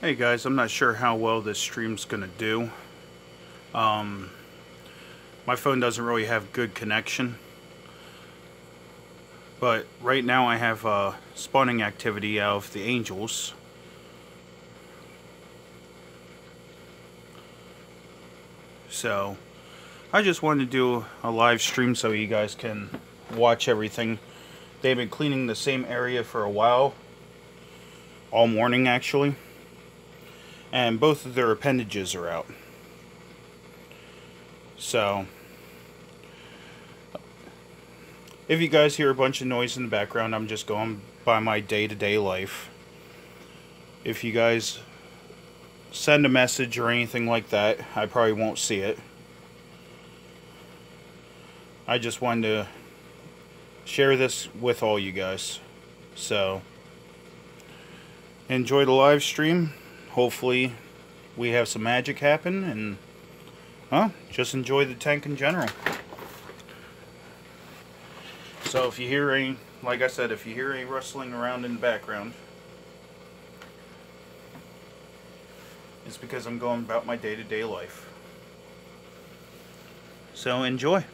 Hey guys, I'm not sure how well this stream's gonna do. Um, my phone doesn't really have good connection, but right now I have spawning activity out of the angels. So I just wanted to do a live stream so you guys can watch everything. They've been cleaning the same area for a while, all morning actually, and both of their appendages are out. So if you guys hear a bunch of noise in the background, I'm just going by my day-to-day life. If you guys send a message or anything like that, I probably won't see it. I just wanted to share this with all you guys. So, enjoy the live stream. Hopefully, we have some magic happen, and just enjoy the tank in general. So if you hear any, like I said, if you hear any rustling around in the background, it's because I'm going about my day-to-day life. So enjoy.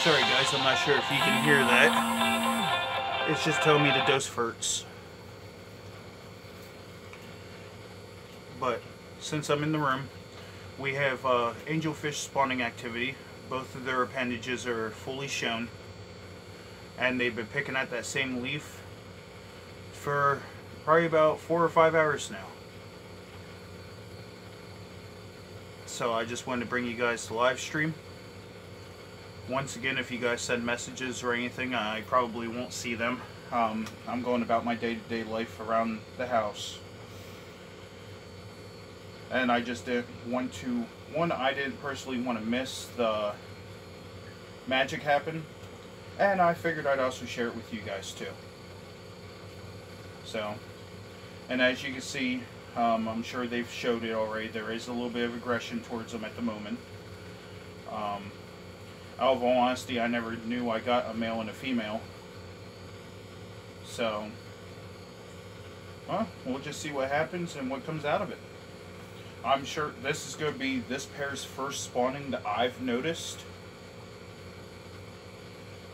Sorry guys, I'm not sure if you can hear that. It's just telling me to dose first. But since I'm in the room, we have angelfish spawning activity. Both of their appendages are fully shown, and they've been picking at that same leaf for probably about 4 or 5 hours now. So I just wanted to bring you guys to live stream. Once again, if you guys send messages or anything, I probably won't see them. I'm going about my day-to-day life around the house. And I just didn't want to... I didn't personally want to miss the magic happen. And I figured I'd also share it with you guys too. So, and as you can see, I'm sure they've showed it already. There is a little bit of aggression towards them at the moment. Out of all honesty, I never knew I got a male and a female. So, well, we'll just see what happens and what comes out of it. I'm sure this is going to be this pair's first spawning that I've noticed.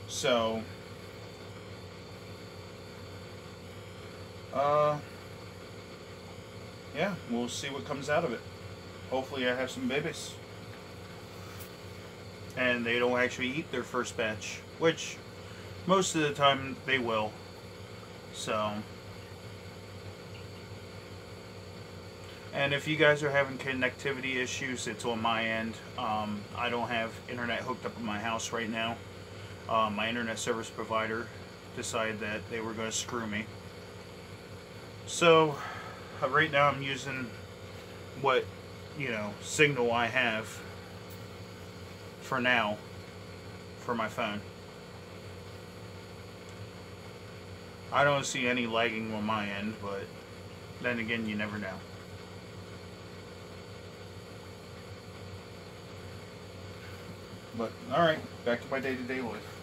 So, yeah, we'll see what comes out of it. Hopefully I have some babies. And they don't actually eat their first batch, which most of the time they will. So, and if you guys are having connectivity issues, it's on my end. I don't have internet hooked up in my house right now. My internet service provider decided that they were going to screw me. So, right now I'm using what, signal I have for now for my phone. I don't see any lagging on my end, but then again, you never know. But, alright, back to my day-to-day life.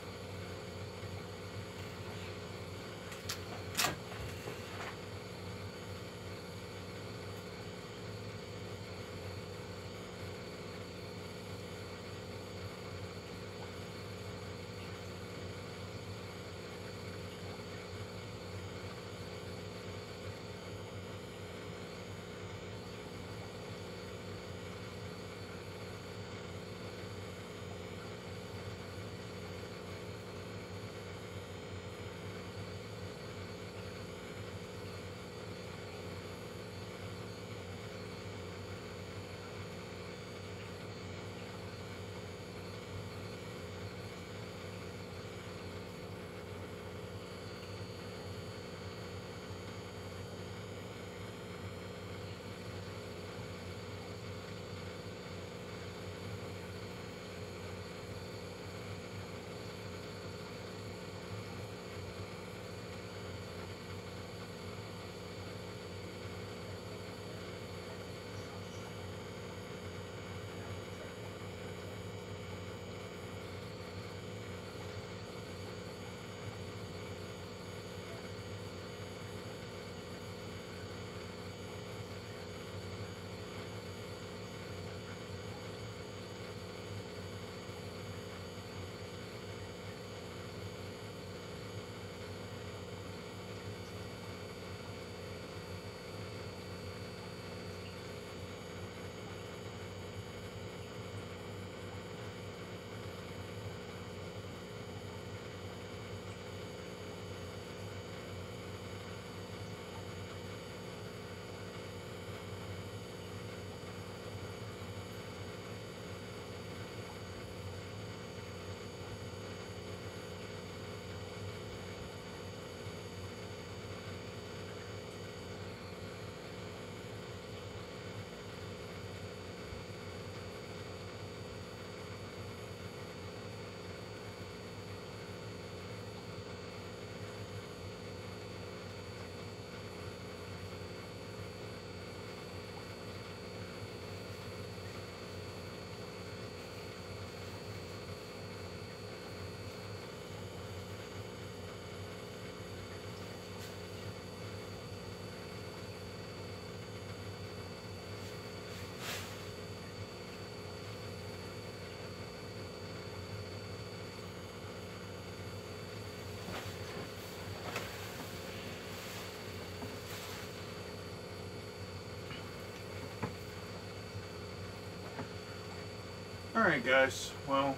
Alright guys, well,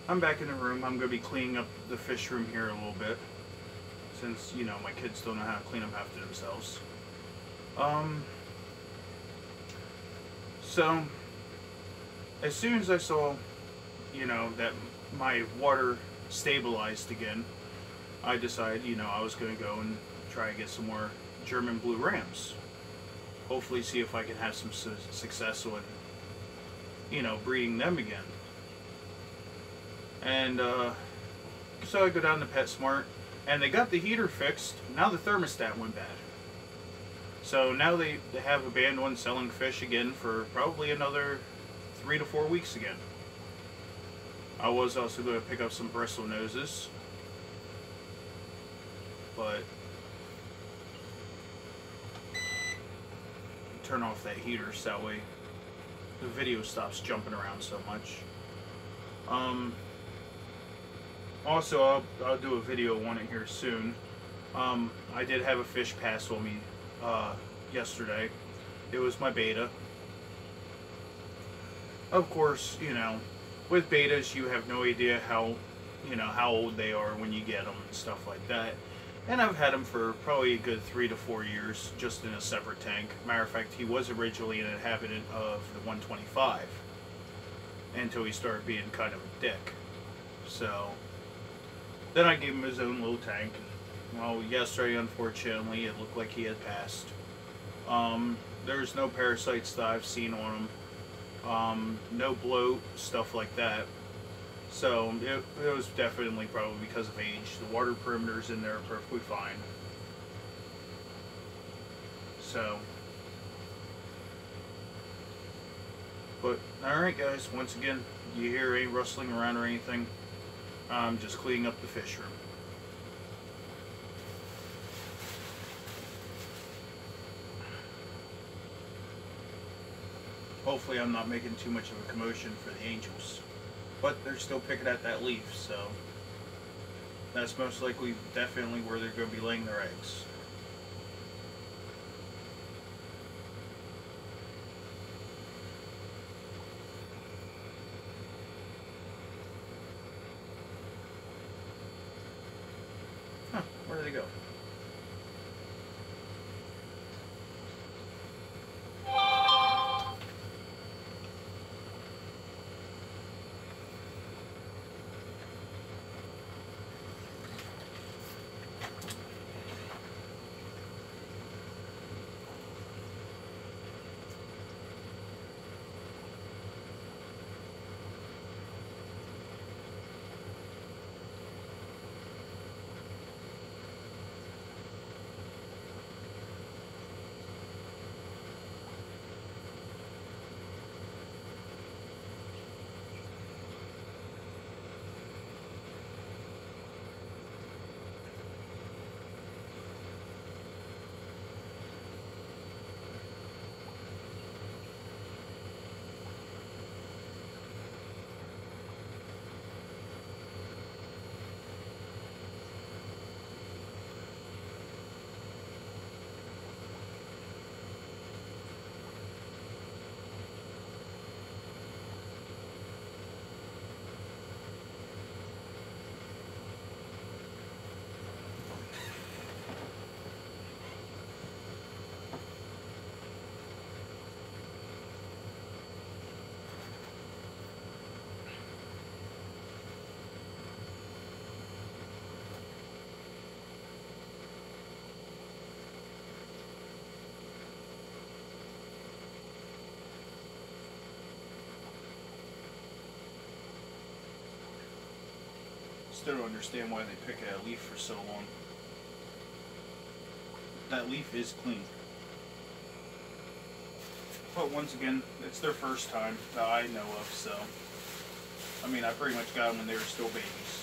I'm back in the room. I'm going to be cleaning up the fish room here a little bit, since, you know, my kids don't know how to clean up after themselves. So, as soon as I saw, you know, that my water stabilized again, I decided, you know, I was going to go and try to get some more German blue rams. Hopefully see if I can have some success with, you know, breeding them again. And so I go down to PetSmart, and they got the heater fixed. Now the thermostat went bad. So now they have a banned one selling fish again for probably another 3 to 4 weeks again. I was also going to pick up some bristle noses, but turn off that heater so that way the video stops jumping around so much. Also, I'll do a video on it here soon. I did have a fish pass on me yesterday. It was my beta. Of course, you know, with betas you have no idea how, you know, how old they are when you get them and stuff like that. And I've had him for probably a good 3 to 4 years, just in a separate tank. Matter of fact, he was originally an inhabitant of the 125 until he started being kind of a dick. So then I gave him his own little tank. Well, yesterday, unfortunately, it looked like he had passed. There's no parasites that I've seen on him. No bloat, stuff like that. So it was definitely probably because of age. The water perimeters in there are perfectly fine. So, but alright guys, once again, you hear any rustling around or anything, I'm just cleaning up the fish room. Hopefully I'm not making too much of a commotion for the angels. But they're still picking at that leaf, so that's most likely definitely where they're going to be laying their eggs. Huh, where did they go? Still don't understand why they pick at a leaf for so long. That leaf is clean. But once again, it's their first time that I know of, so I mean, I pretty much got them when they were still babies.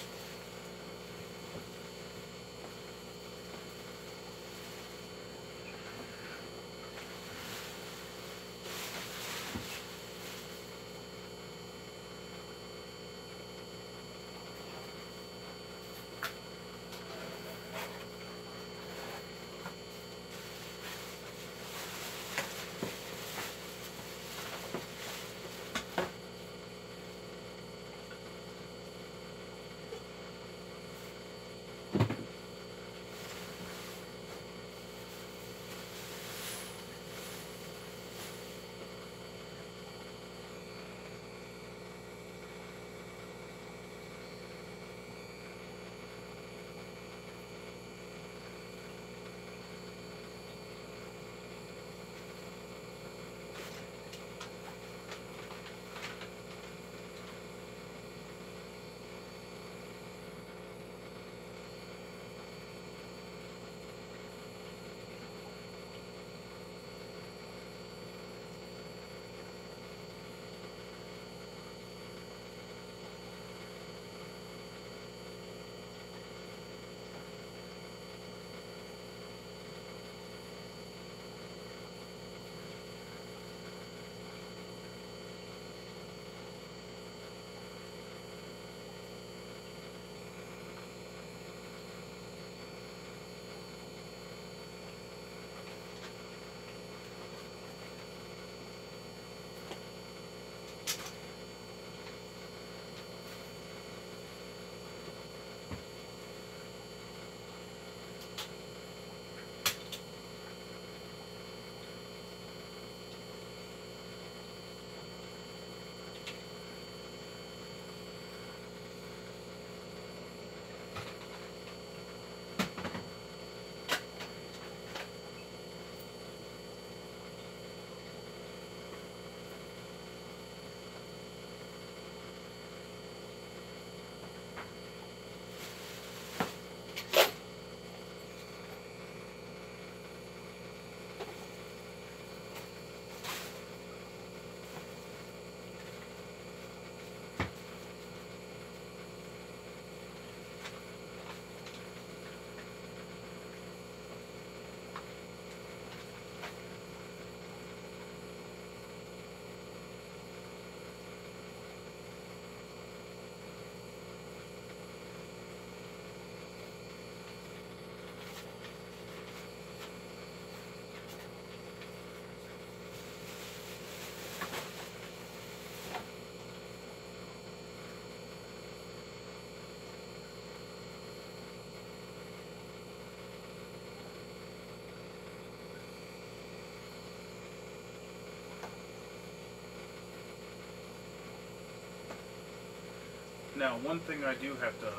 Now, one thing I do have to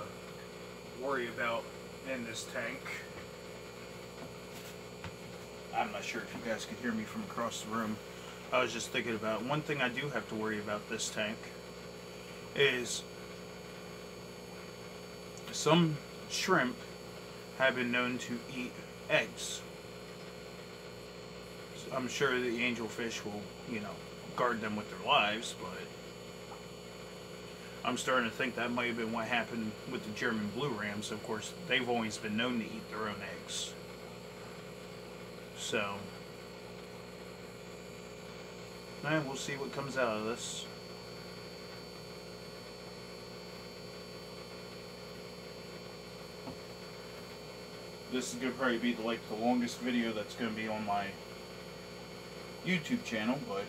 worry about in this tank, I'm not sure if you guys can hear me from across the room. I was just thinking about one thing I do have to worry about this tank is some shrimp have been known to eat eggs. So I'm sure the angelfish will, you know, guard them with their lives, but I'm starting to think that might have been what happened with the German blue rams. Of course, they've always been known to eat their own eggs. So, and we'll see what comes out of this. This is going to probably be the longest video that's going to be on my YouTube channel, but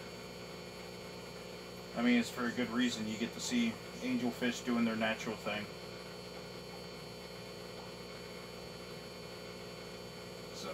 I mean, it's for a good reason. You get to see angelfish doing their natural thing. So.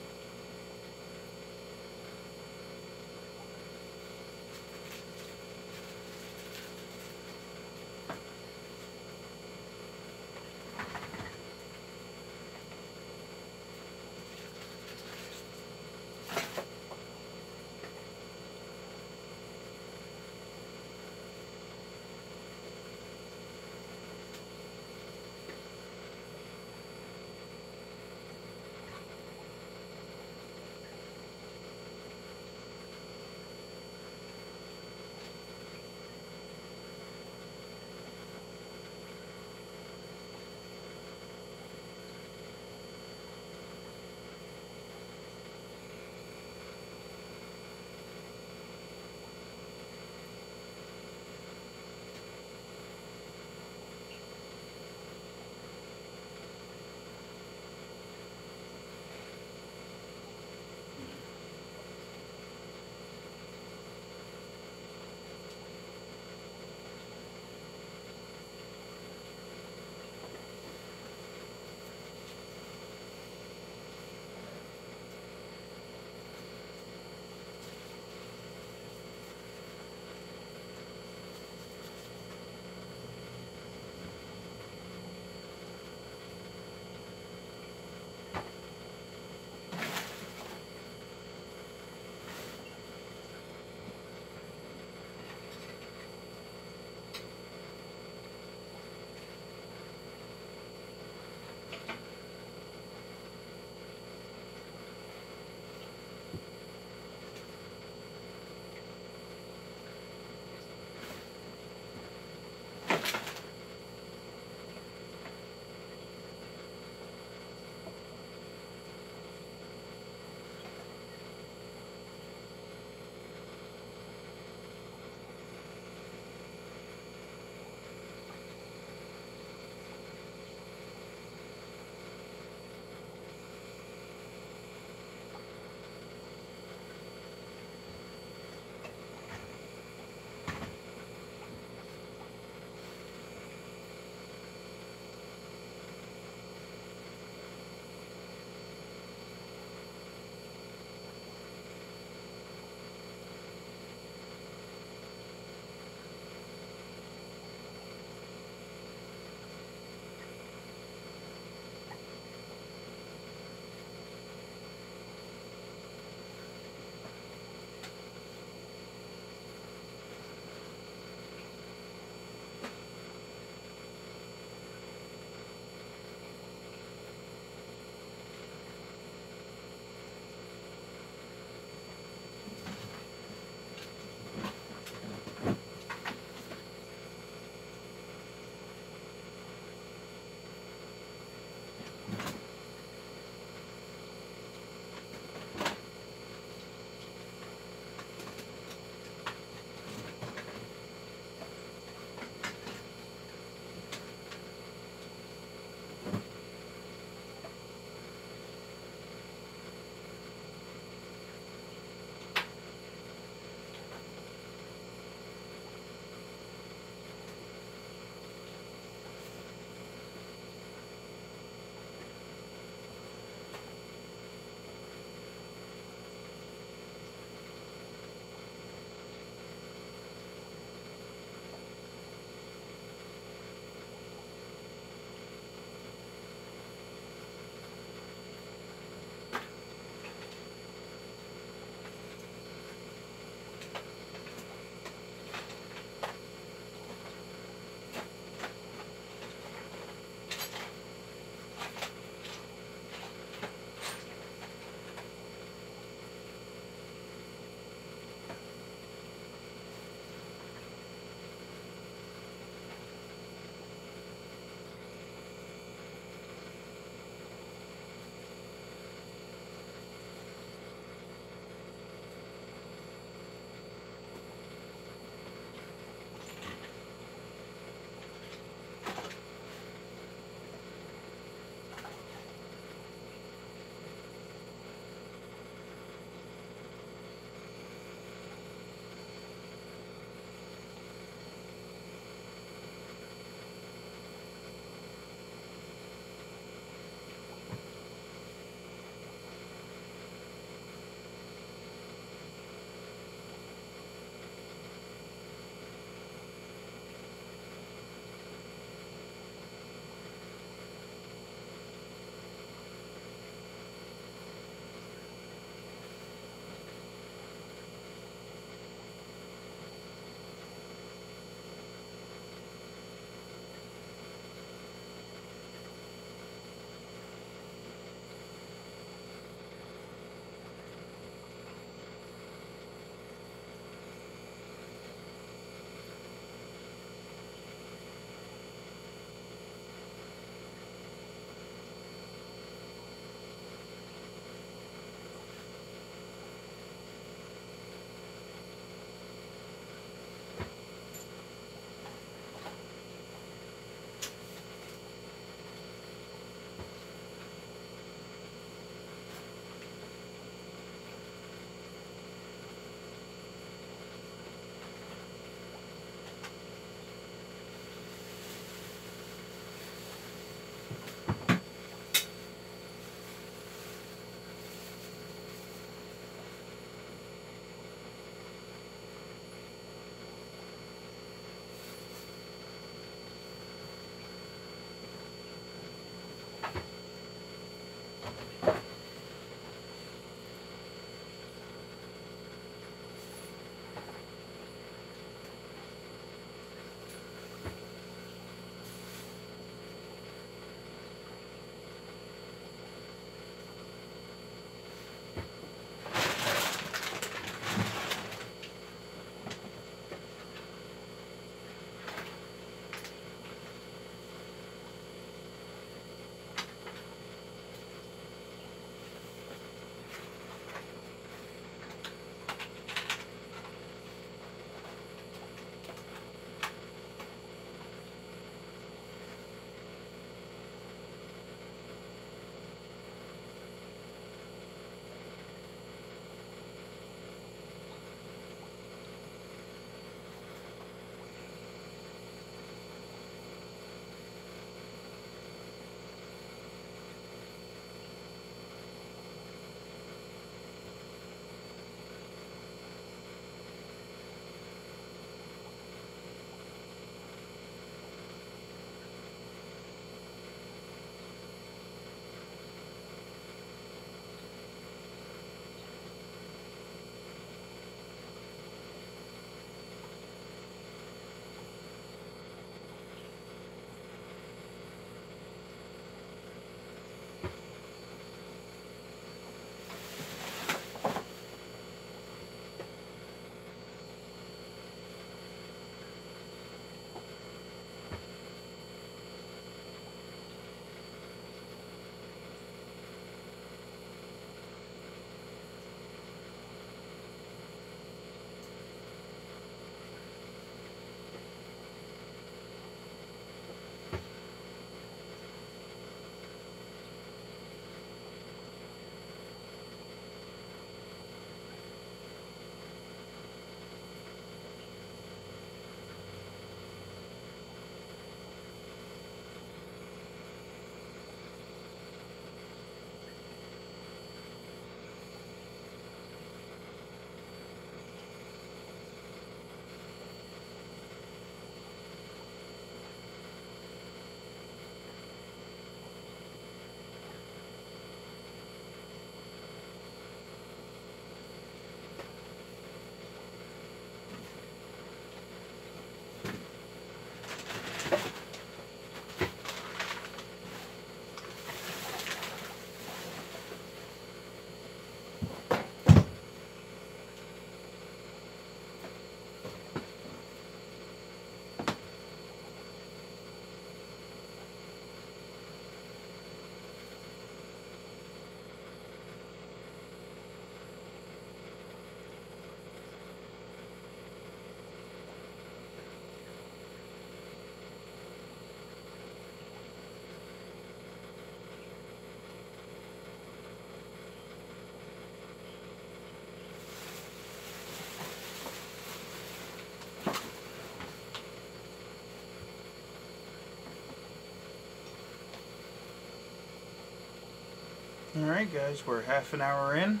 Alright guys, we're half an hour in.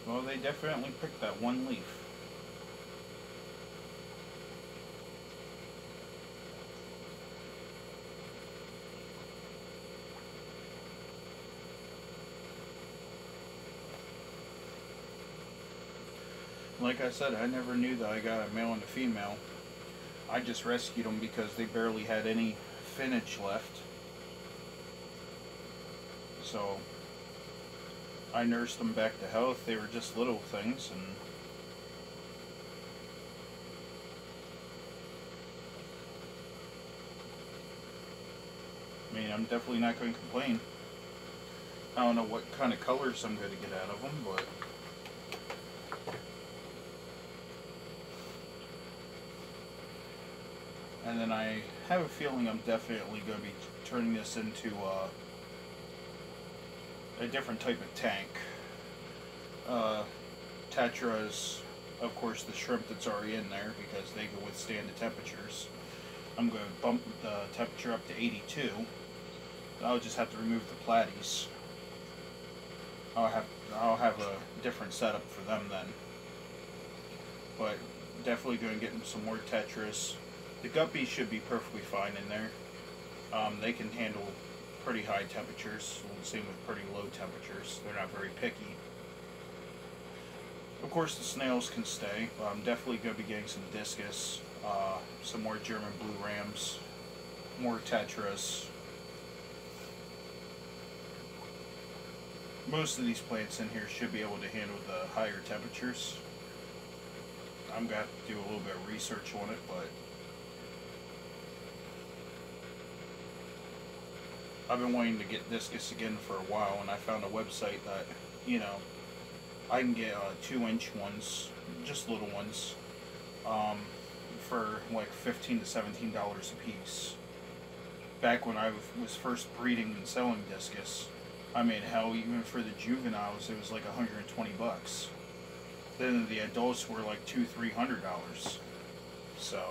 Well, they definitely picked that one leaf. Like I said, I never knew that I got a male and a female. I just rescued them because they barely had any finnage left. So I nursed them back to health. They were just little things, and I mean, I'm definitely not going to complain. I don't know what kind of colors I'm going to get out of them, but and then I have a feeling I'm definitely going to be turning this into a different type of tank. Tetra is, of course, the shrimp that's already in there because they can withstand the temperatures. I'm going to bump the temperature up to 82. I'll just have to remove the platies. I'll have a different setup for them then. But definitely going to get them some more tetras. The guppies should be perfectly fine in there. They can handle pretty high temperatures, same with pretty low temperatures. They're not very picky. Of course, the snails can stay. I'm definitely going to be getting some discus, some more German blue rams, more tetras. Most of these plants in here should be able to handle the higher temperatures. I'm going to have to do a little bit of research on it, but I've been wanting to get discus again for a while, and I found a website that, you know, I can get 2-inch ones, just little ones, for like $15 to $17 a piece. Back when I was first breeding and selling discus, I mean, hell, even for the juveniles, it was like 120 bucks. Then the adults were like $200-300. So,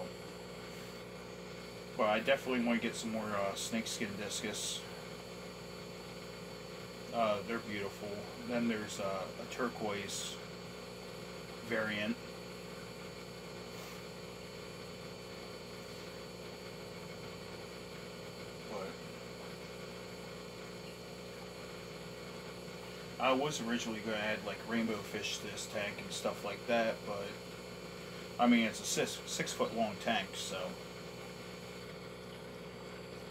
but I definitely want to get some more snakeskin discus. They're beautiful. Then there's a turquoise variant. I was originally going to add like rainbow fish to this tank and stuff like that, but I mean, it's a 6 foot long tank, so.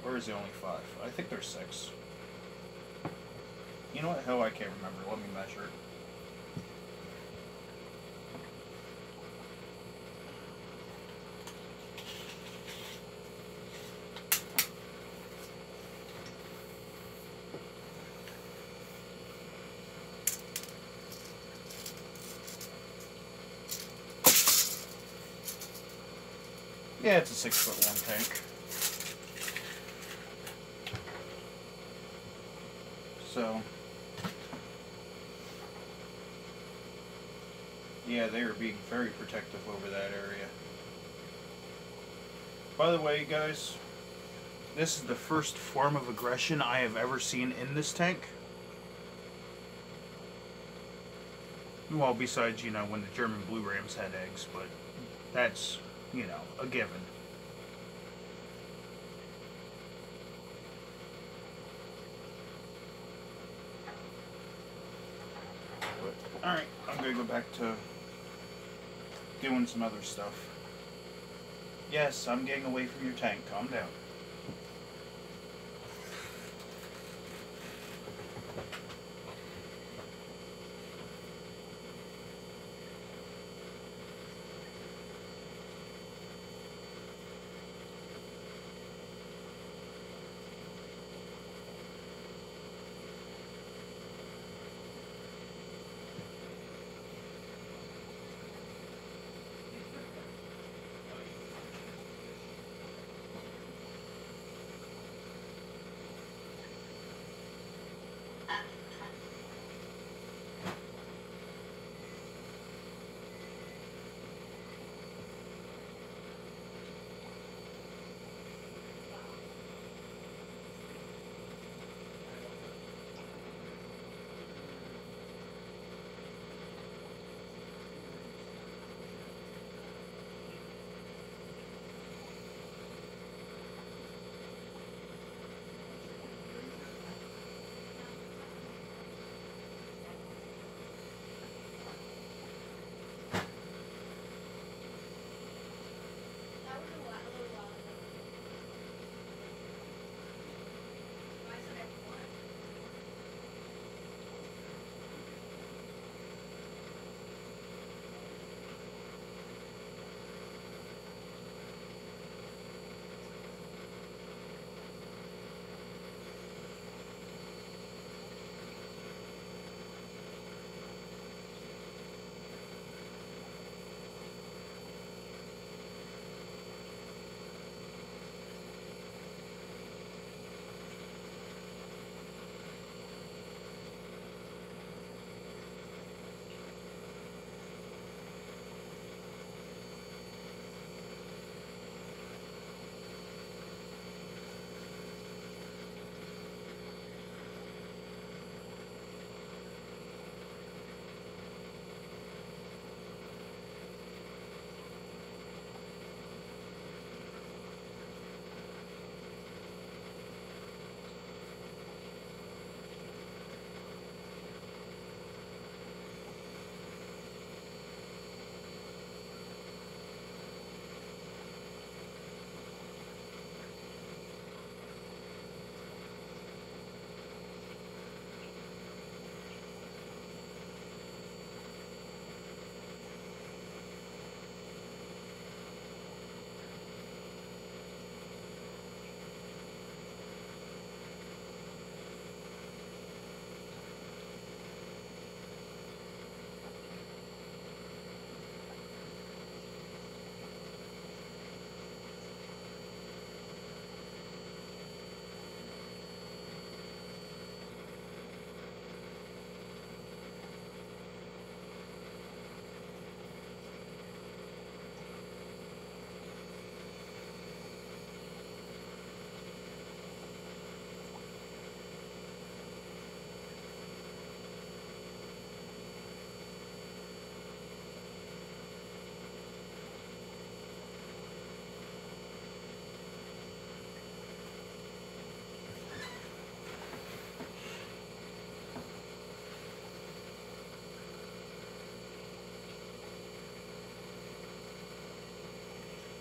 Or is it only 5? I think there's 6. You know what? Hell, I can't remember. Let me measure it. Yeah, it's a 6 foot long tank. So, yeah, they are being very protective over that area. By the way, guys, this is the first form of aggression I have ever seen in this tank. Well, besides, you know, when the German blue rams had eggs, but that's, you know, a given. But, alright, I'm going to go back to doing some other stuff. Yes, I'm getting away from your tank. Calm down.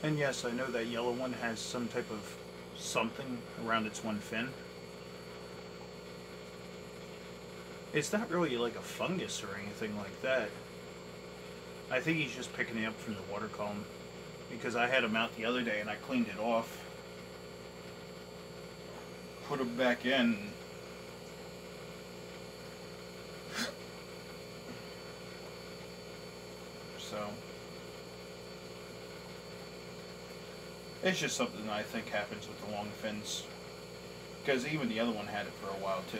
And yes, I know that yellow one has some type of something around its one fin. It's not really like a fungus or anything like that. I think he's just picking it up from the water column. Because I had him out the other day and I cleaned it off. Put him back in. So it's just something that I think happens with the long fins. Because even the other one had it for a while too.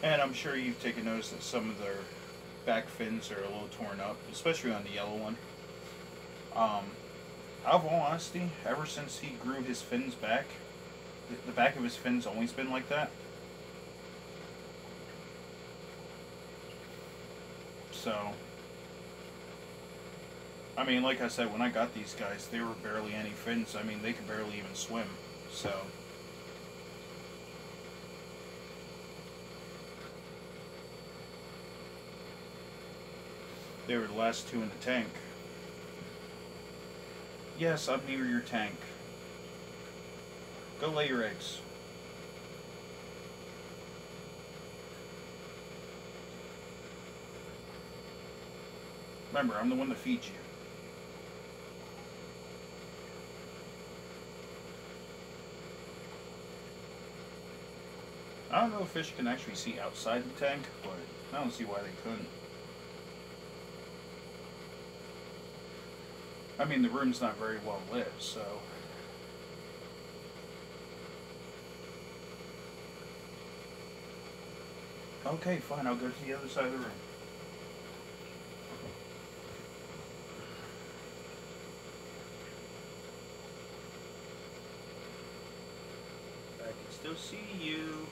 And I'm sure you've taken notice that some of their back fins are a little torn up, especially on the yellow one. Out of all honesty, ever since he grew his fins back, the back of his fins always been like that. So, I mean, like I said, when I got these guys, they were barely any fins. I mean, they could barely even swim. So, they were the last two in the tank. Yes, I'm near your tank. Go lay your eggs. Remember, I'm the one that feeds you. I don't know if fish can actually see outside the tank, but I don't see why they couldn't. I mean, the room's not very well lit, so... Okay, fine, I'll go to the other side of the room. I can still see you.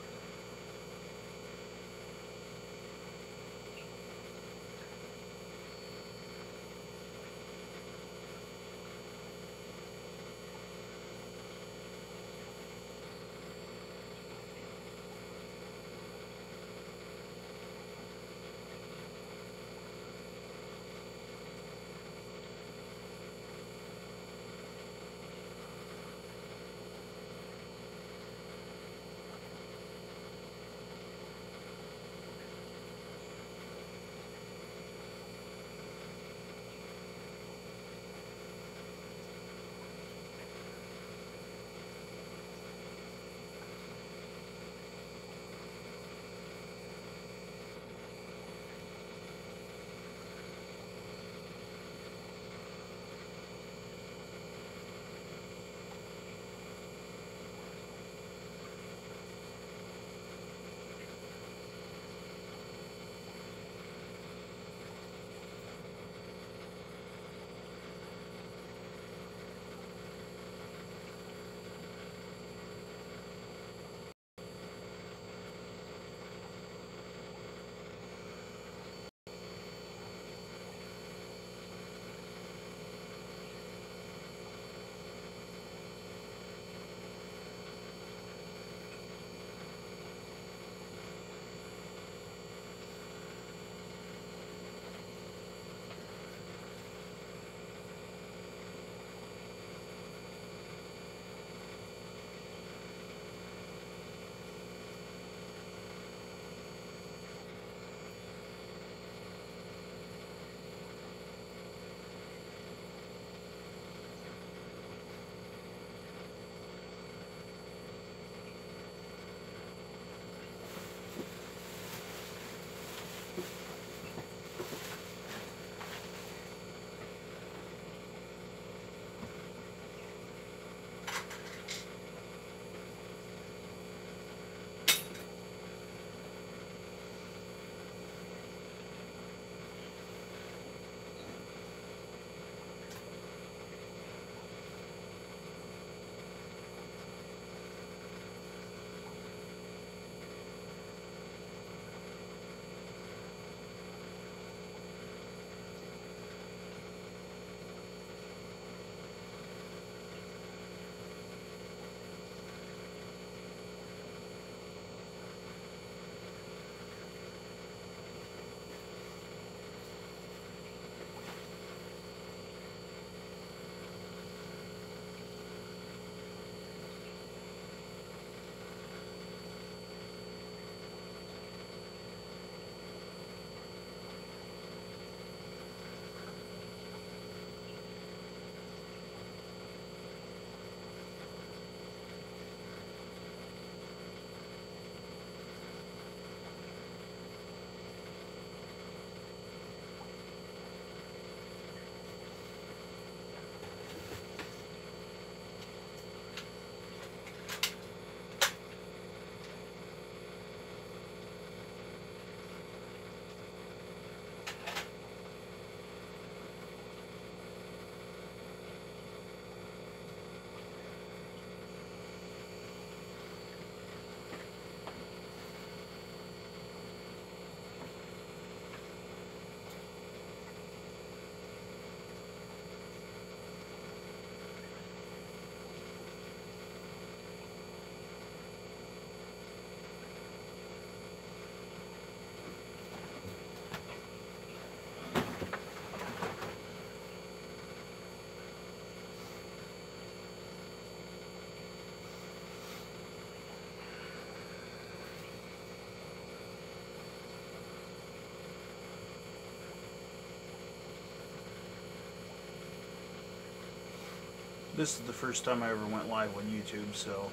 This is the first time I ever went live on YouTube, so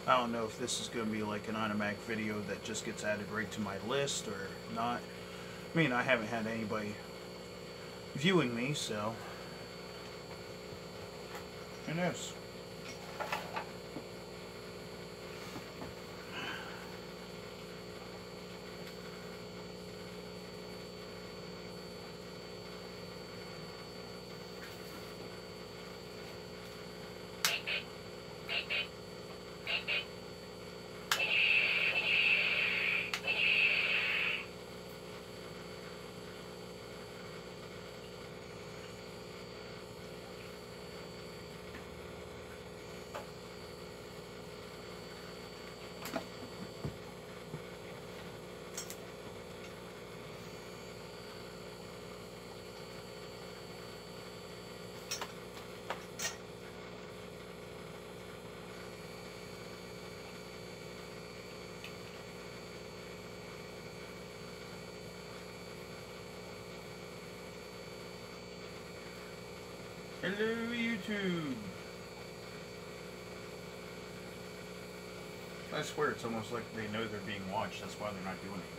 I don't know if this is going to be like an automatic video that just gets added right to my list or not. I mean, I haven't had anybody viewing me, so who knows? Hello, YouTube. I swear it's almost like they know they're being watched. That's why they're not doing anything.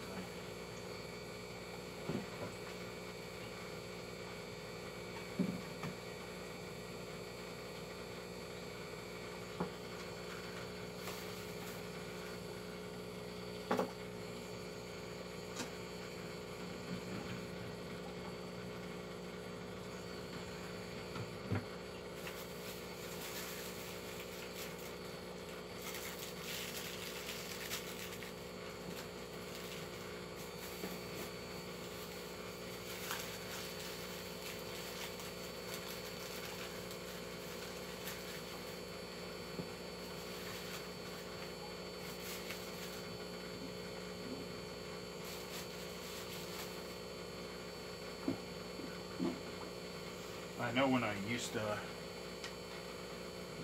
I know when I used to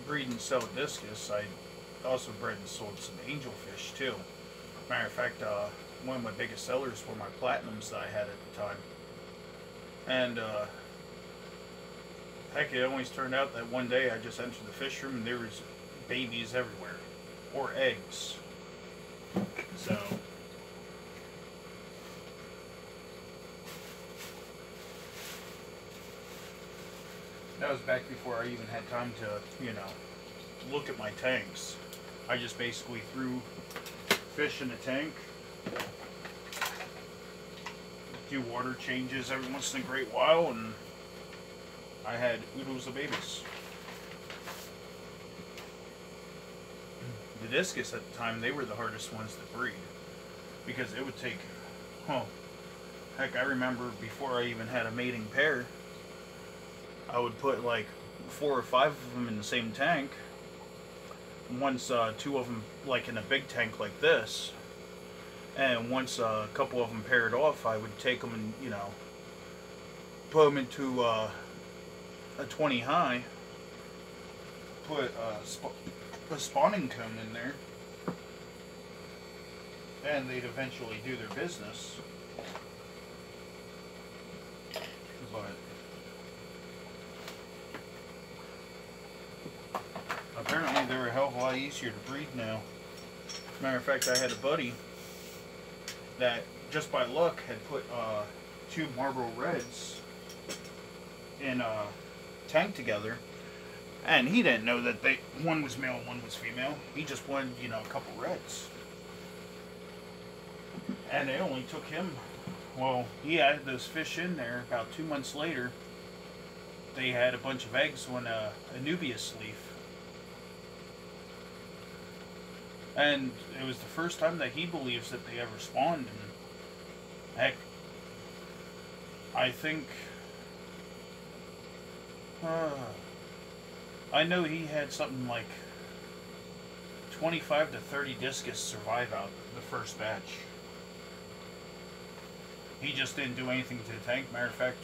breed and sell discus, I also bred and sold some angelfish too. Matter of fact, one of my biggest sellers were my platinums that I had at the time. And heck, it always turned out that one day I just entered the fish room and there was babies everywhere, or eggs. So that was back before I even had time to, you know, look at my tanks. I just basically threw fish in a tank, do water changes every once in a great while, and I had oodles of babies. The discus at the time, they were the hardest ones to breed because it would take, heck, I remember before I even had a mating pair, I would put like 4 or 5 of them in the same tank. Once 2 of them like in a big tank like this, and once a couple of them paired off, I would take them and, you know, put them into a 20 high, put a spawning cone in there, and they'd eventually do their business. But apparently they're a hell of a lot easier to breed now. Matter of fact, I had a buddy that just by luck had put 2 Marlboro Reds in a tank together, and he didn't know that one was male and one was female. He just wanted, you know, a couple Reds, and it only took him, well, he added those fish in there. About 2 months later, they had a bunch of eggs on a Anubias leaf. And it was the first time that he believes that they ever spawned. And heck, I think, I know he had something like 25 to 30 discus survive out the first batch. He just didn't do anything to the tank. Matter of fact,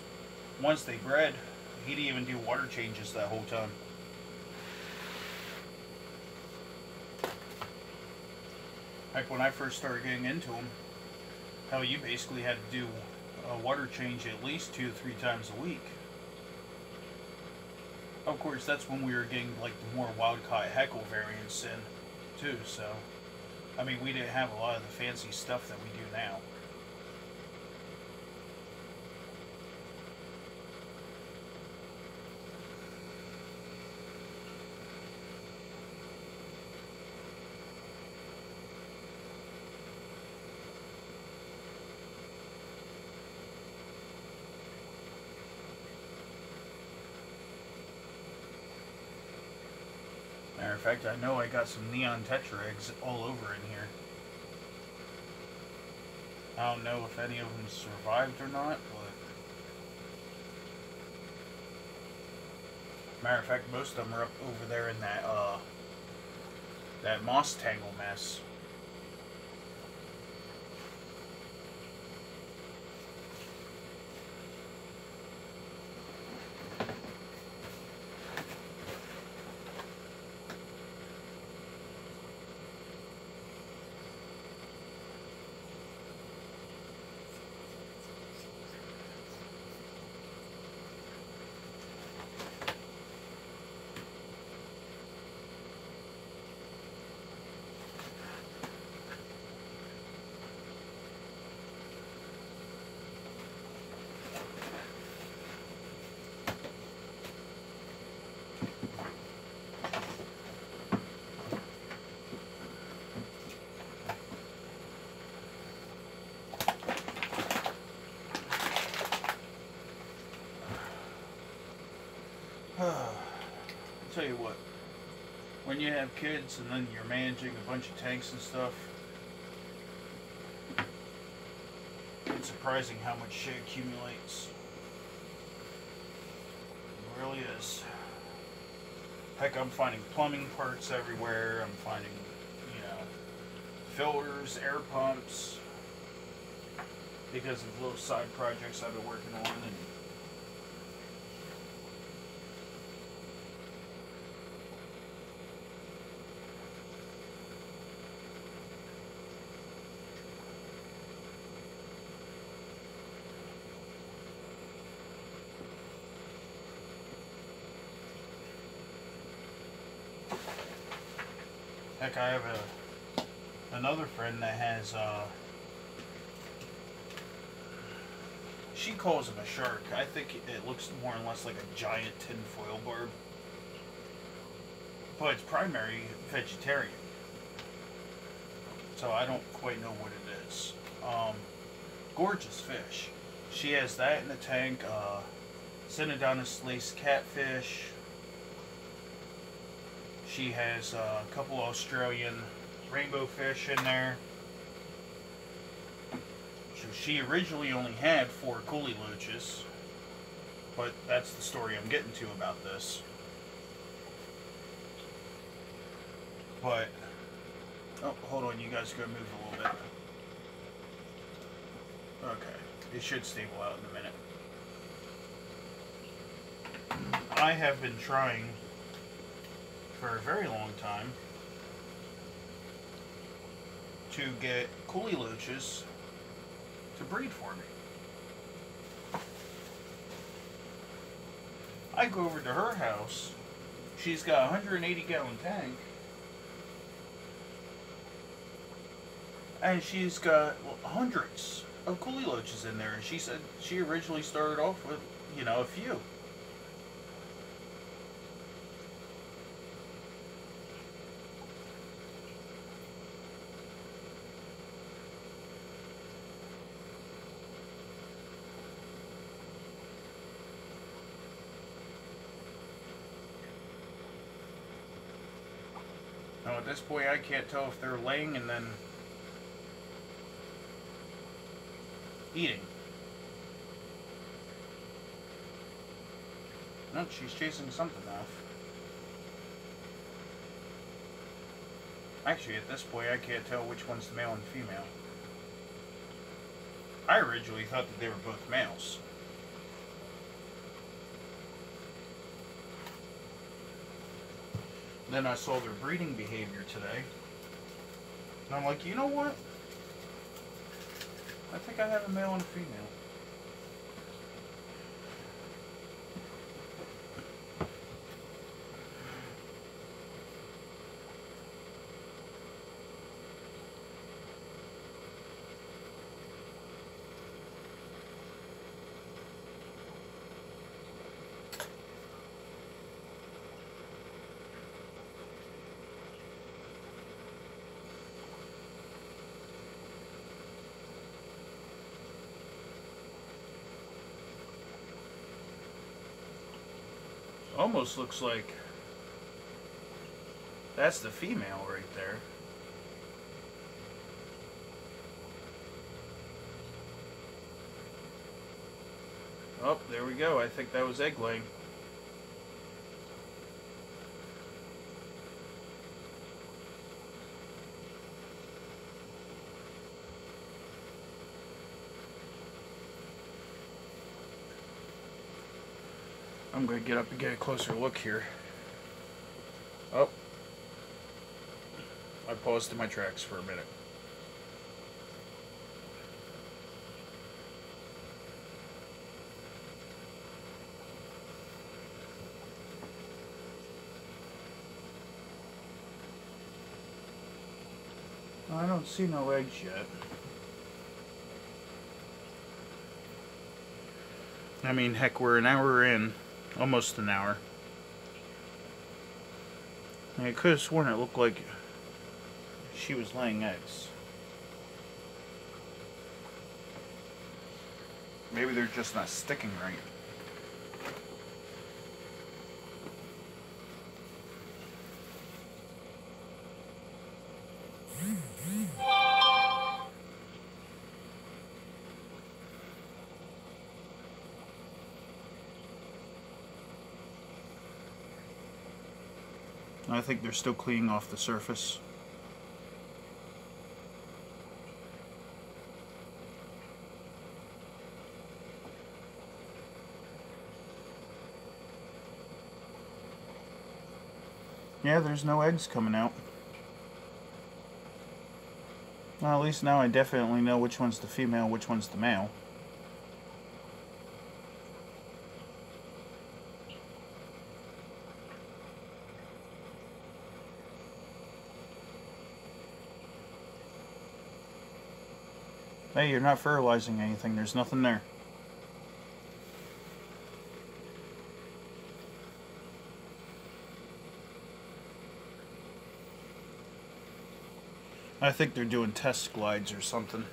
once they bred, he didn't even do water changes that whole time. Like when I first started getting into them, hell, you basically had to do a water change at least 2 to 3 times a week. Of course, that's when we were getting like the more wild-caught Heckle variants in, too. So, I mean, we didn't have a lot of the fancy stuff that we do now. Matter of fact, I know I got some neon tetra eggs all over in here. I don't know if any of them survived or not, but... Matter of fact, most of them are up over there in that moss tangle mess. I'll tell you what, when you have kids and then you're managing a bunch of tanks and stuff, it's surprising how much shit accumulates. It really is. Heck, I'm finding plumbing parts everywhere. I'm finding, you know, filters, air pumps, because of little side projects I've been working on. And heck, I have another friend that has, she calls him a shark. I think it looks more or less like a giant tinfoil barb. But it's primary vegetarian. So I don't quite know what it is. Gorgeous fish. She has that in the tank, Synodontis lace catfish. She has a couple Australian rainbow fish in there. So she originally only had 4 coolie loaches, but that's the story I'm getting to about this. But, oh, hold on, you guys go move a little bit. Okay, it should stable out in a minute. I have been trying for a very long time to get coolie loaches to breed for me. I go over to her house. She's got a 180-gallon tank, and she's got hundreds of coolie loaches in there. And she said she originally started off with, you know, a few. Now at this point I can't tell if they're laying and then eating. No, she's chasing something off. Actually, at this point I can't tell which one's the male and female. I originally thought that they were both males. Then I saw their breeding behavior today. And I'm like, you know what? I think I have a male and a female. Almost looks like that's the female right there. Oh, there we go. I think that was egg laying. I'm going to get up and get a closer look here. Oh. I paused in my tracks for a minute. I don't see no eggs yet. I mean, heck, we're an hour in. Almost an hour. I could have sworn it looked like she was laying eggs. Maybe they're just not sticking right. I think they're still cleaning off the surface. Yeah, there's no eggs coming out. Well, at least now I definitely know which one's the female, which one's the male. Hey, you're not fertilizing anything. There's nothing there. I think they're doing test glides or something.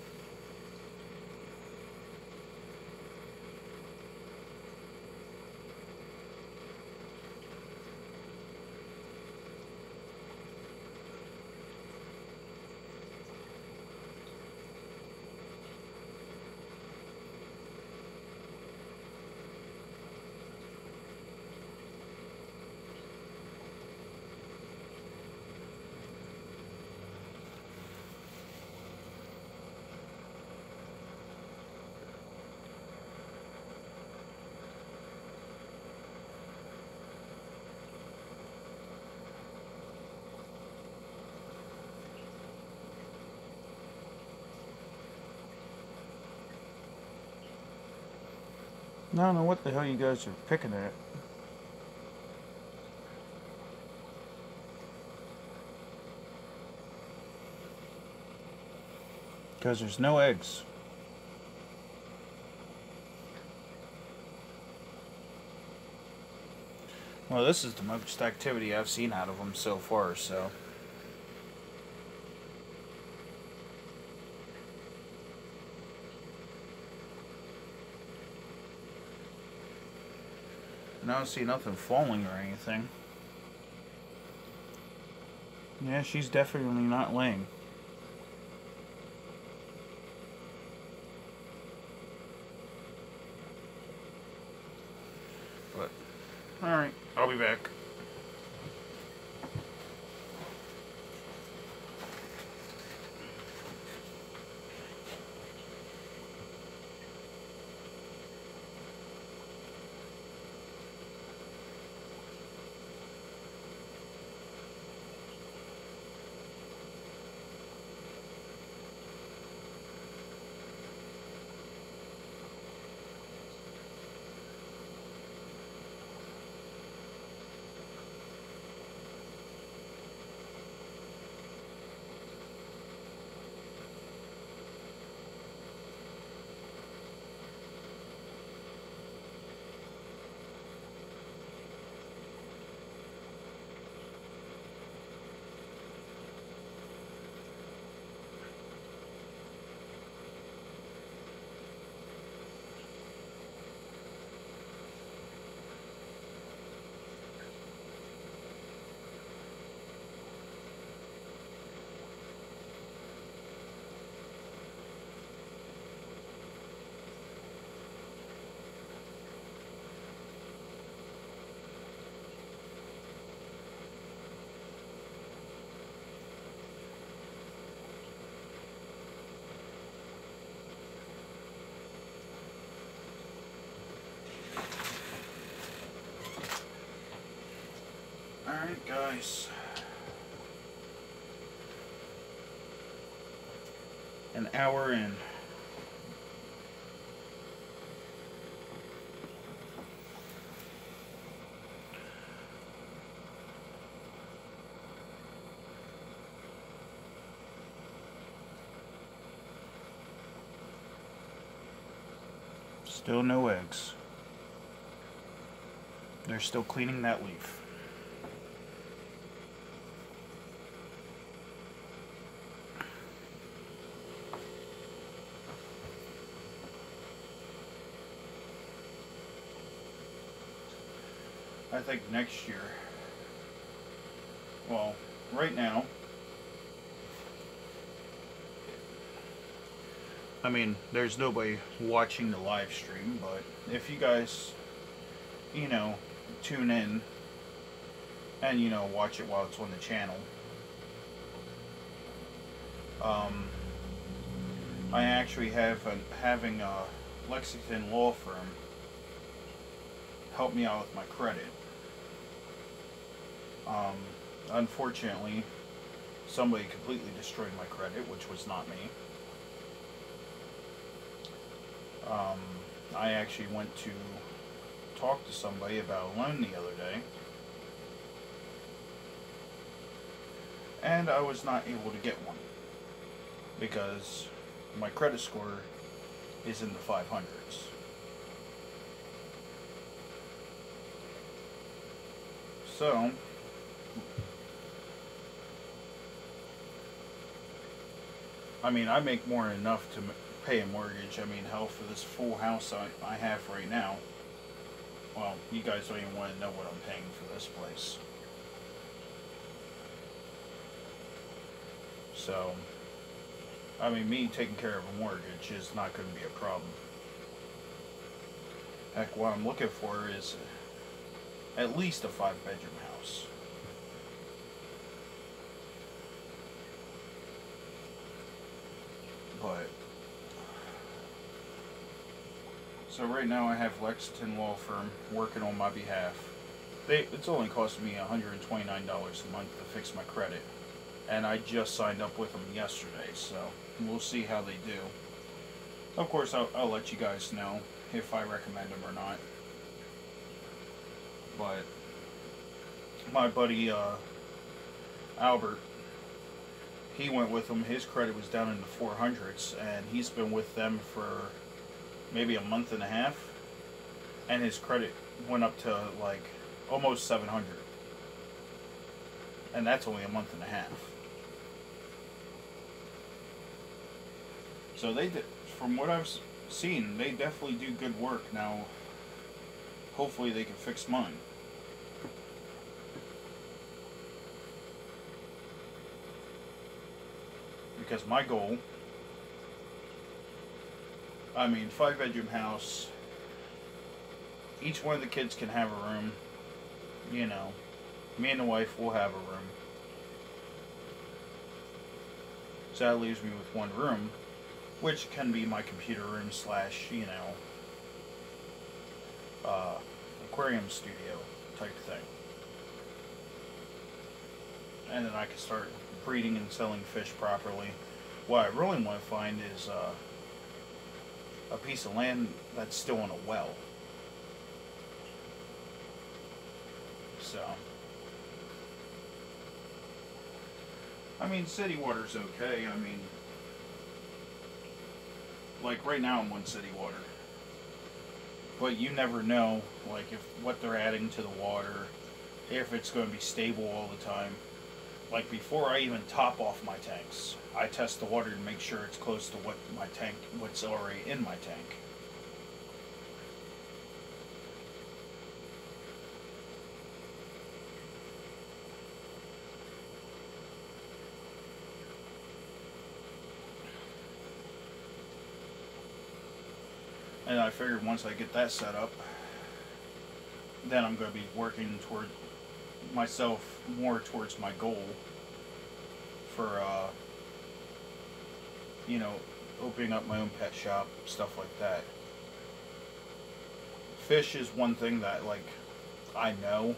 I don't know what the hell you guys are picking at. Because there's no eggs. Well, this is the most activity I've seen out of them so far, so... I don't see nothing falling or anything. Yeah, she's definitely not laying. But, alright, I'll be back. Alright, guys. An hour in. Still no eggs. They're still cleaning that leaf. I think next year, well, right now, I mean, there's nobody watching the live stream, but if you guys, you know, tune in and, you know, watch it while it's on the channel, I actually have having a Lexington law firm help me out with my credit. Unfortunately, somebody completely destroyed my credit, which was not me. I actually went to talk to somebody about a loan the other day, and I was not able to get one because my credit score is in the 500s. So, I mean, I make more than enough to pay a mortgage. I mean, hell, for this full house I have right now, well, you guys don't even want to know what I'm paying for this place. So, I mean, me taking care of a mortgage is not going to be a problem. Heck, what I'm looking for is at least a 5-bedroom house. But so right now I have Lexington Law Firm working on my behalf. It's only costing me $129 a month to fix my credit, and I just signed up with them yesterday, so we'll see how they do. Of course, I'll let you guys know if I recommend them or not. But my buddy Albert, he went with them. His credit was down in the 400s, and he's been with them for maybe a month and a half, and his credit went up to like almost 700, and that's only a month and a half. So they did, from what I've seen, they definitely do good work. Now, hopefully they can fix mine. Because my goal, I mean, 5-bedroom house, each one of the kids can have a room, you know, me and the wife will have a room. So that leaves me with one room, which can be my computer room slash, you know, aquarium studio type thing. And then I can start breeding and selling fish properly. What I really want to find is a piece of land that's still in a well. So, I mean, city water's okay. I mean, like right now I'm on city water, but you never know, like, if what they're adding to the water, if it's going to be stable all the time. Like, before I even top off my tanks, I test the water to make sure it's close to what's already in my tank. And I figured once I get that set up, then I'm going to be working toward myself more towards my goal for, you know, opening up my own pet shop, stuff like that. Fish is one thing that, like, I know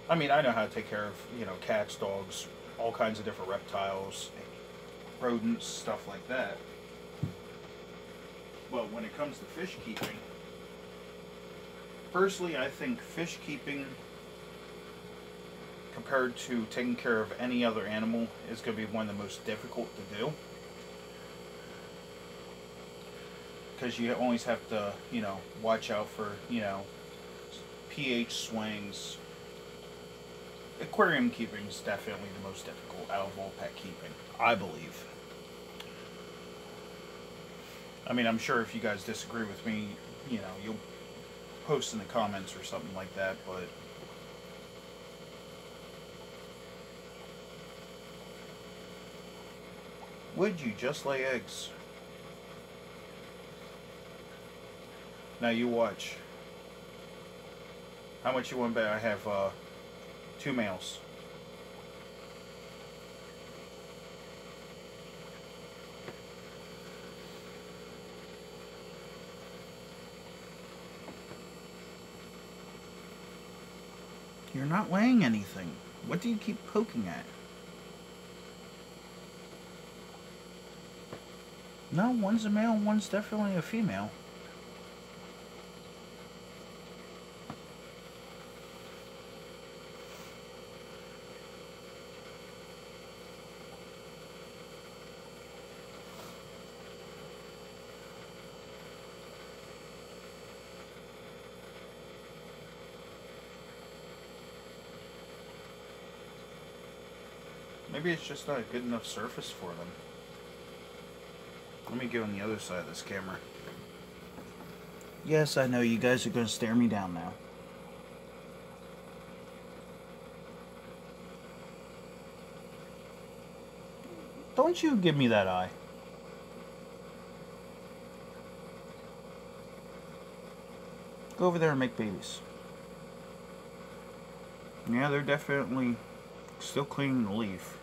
I mean, I know how to take care of, you know, cats, dogs, all kinds of different reptiles, rodents, stuff like that. But when it comes to fish keeping, personally, I think fish keeping compared to taking care of any other animal is going to be one of the most difficult to do. Because you always have to, you know, watch out for, you know, pH swings. Aquarium keeping is definitely the most difficult out of all pet keeping, I believe. I mean, I'm sure if you guys disagree with me, you know, you'll post in the comments or something like that, but would you just lay eggs? Now you watch. How much you want to bet I have 2 males? You're not laying anything. What do you keep poking at? No, one's a male, one's definitely a female. Maybe it's just not a good enough surface for them. Let me get on the other side of this camera. Yes, I know you guys are going to stare me down now. Don't you give me that eye. Go over there and make babies. Yeah, they're definitely still cleaning the leaf.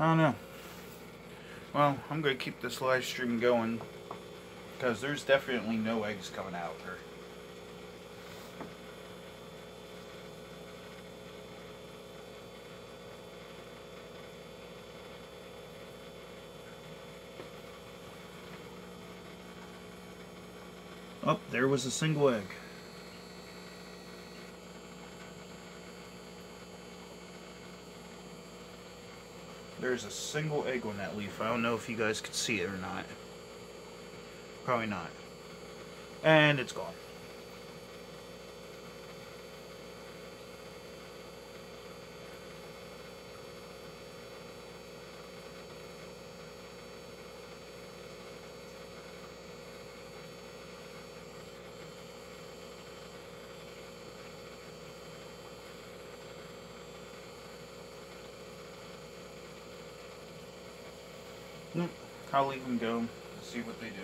I don't know. Well, I'm going to keep this live stream going because there's definitely no eggs coming out here. Oh, there was a single egg. There's a single egg on that leaf. I don't know if you guys could see it or not. Probably not. And it's gone. Nope. I'll leave them go. See what they do.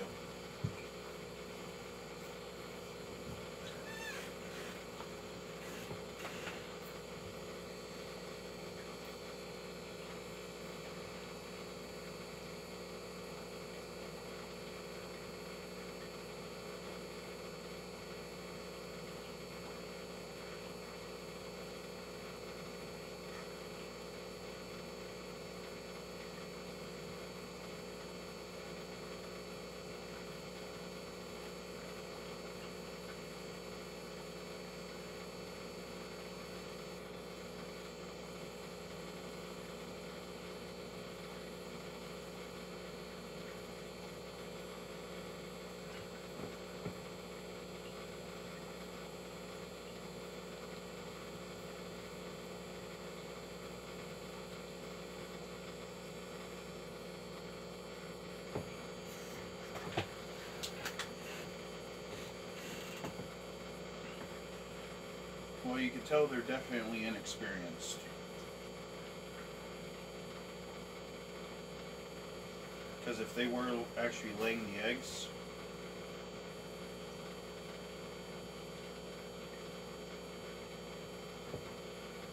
Well, you can tell they're definitely inexperienced. Because if they were actually laying the eggs,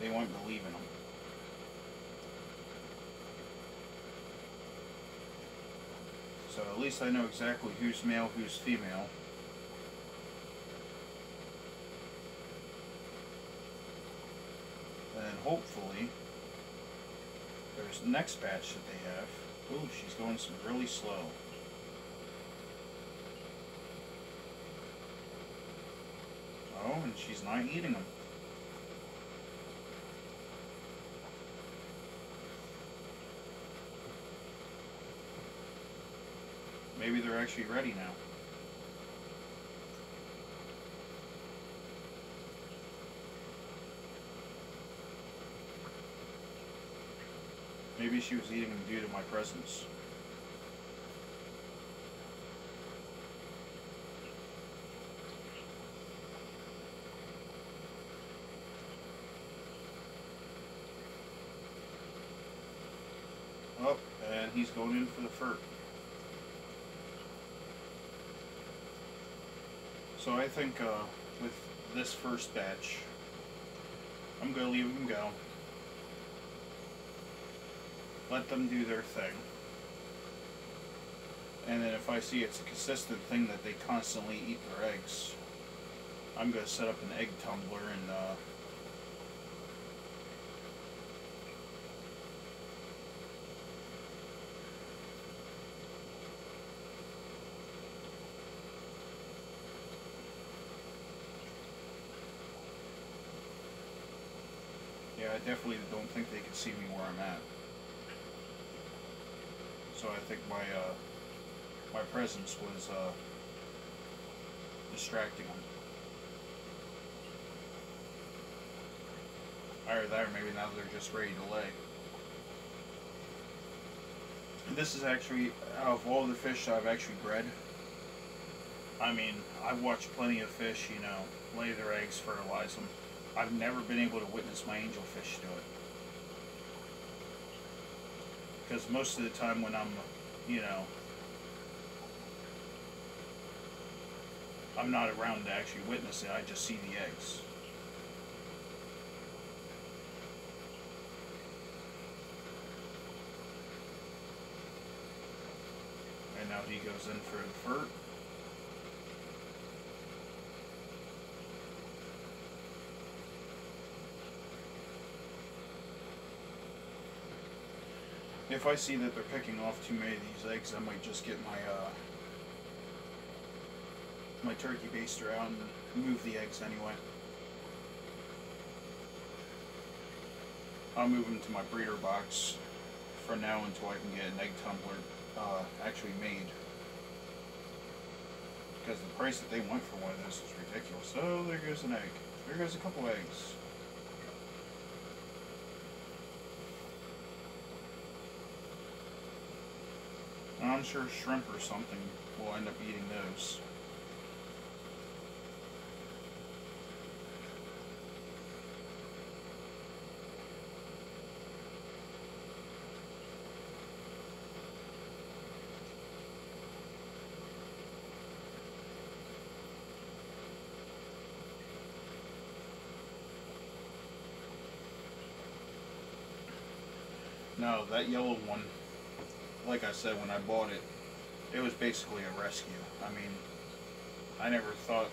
they wouldn't believe in them. So at least I know exactly who's male, who's female. And then hopefully, there's the next batch that they have. Ooh, she's going some really slow. Oh, and she's not eating them. Maybe they're actually ready now. Maybe she was eating them due to my presence. Oh, and he's going in for the fur. So I think with this first batch, I'm going to leave them go. Let them do their thing. And then if I see it's a consistent thing that they constantly eat their eggs, I'm going to set up an egg tumbler and yeah, I definitely don't think they can see me where I'm at. So I think my presence was distracting them. Either that, or maybe now they're just ready to lay. This is actually, out of all the fish I've actually bred, I mean, I've watched plenty of fish, you know, lay their eggs, fertilize them. I've never been able to witness my angelfish do it. Because most of the time when I'm, you know, I'm not around to actually witness it, I just see the eggs. And now he goes in for the fur. If I see that they're picking off too many of these eggs, I might just get my my turkey baster out and move the eggs anyway. I'll move them to my breeder box for now until I can get an egg tumbler actually made. Because the price that they want for one of those is ridiculous. Oh, there goes an egg. There goes a couple eggs. I'm sure shrimp or something will end up eating those. No, that yellow one, like I said, when I bought it, it was basically a rescue. I mean, I never thought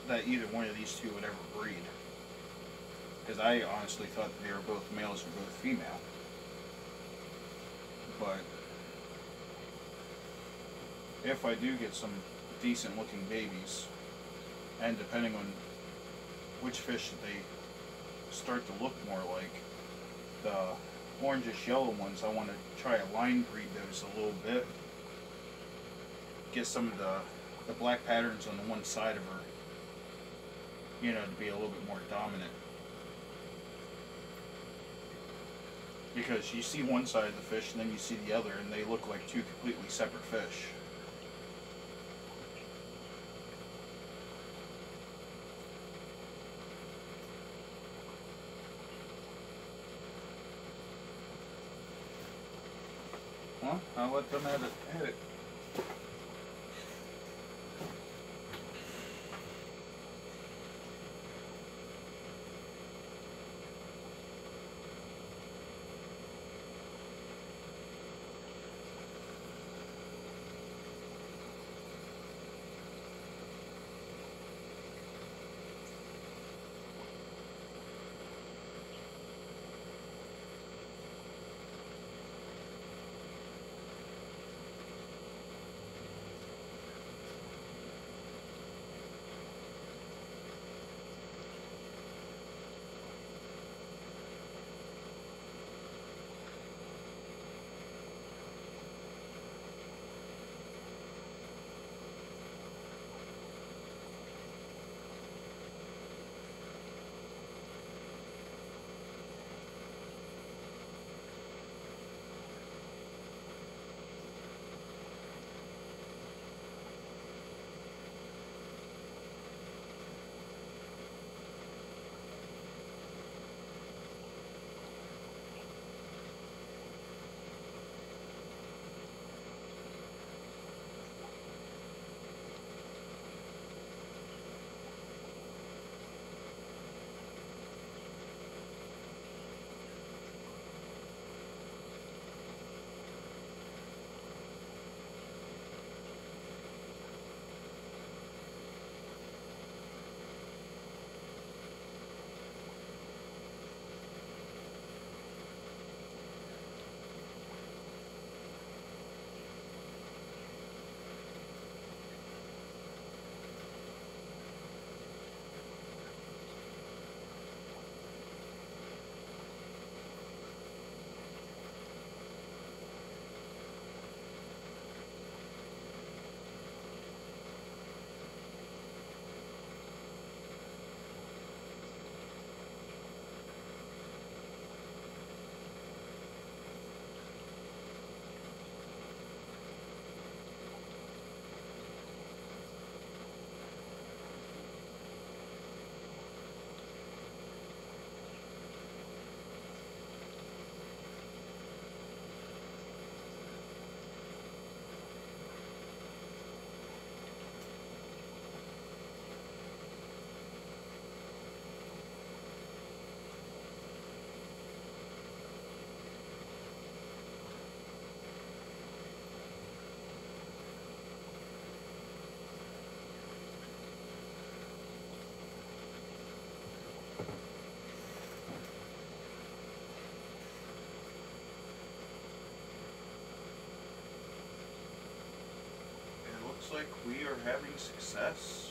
that either one of these two would ever breed. Because I honestly thought that they were both males or both female. But if I do get some decent looking babies, and depending on which fish that they start to look more like, the orangish yellow ones, I want to try to line breed those a little bit. Get some of the black patterns on the one side of her, you know, to be a little bit more dominant. Because you see one side of the fish and then you see the other and they look like two completely separate fish. Well, I'll let them have it. like we are having success.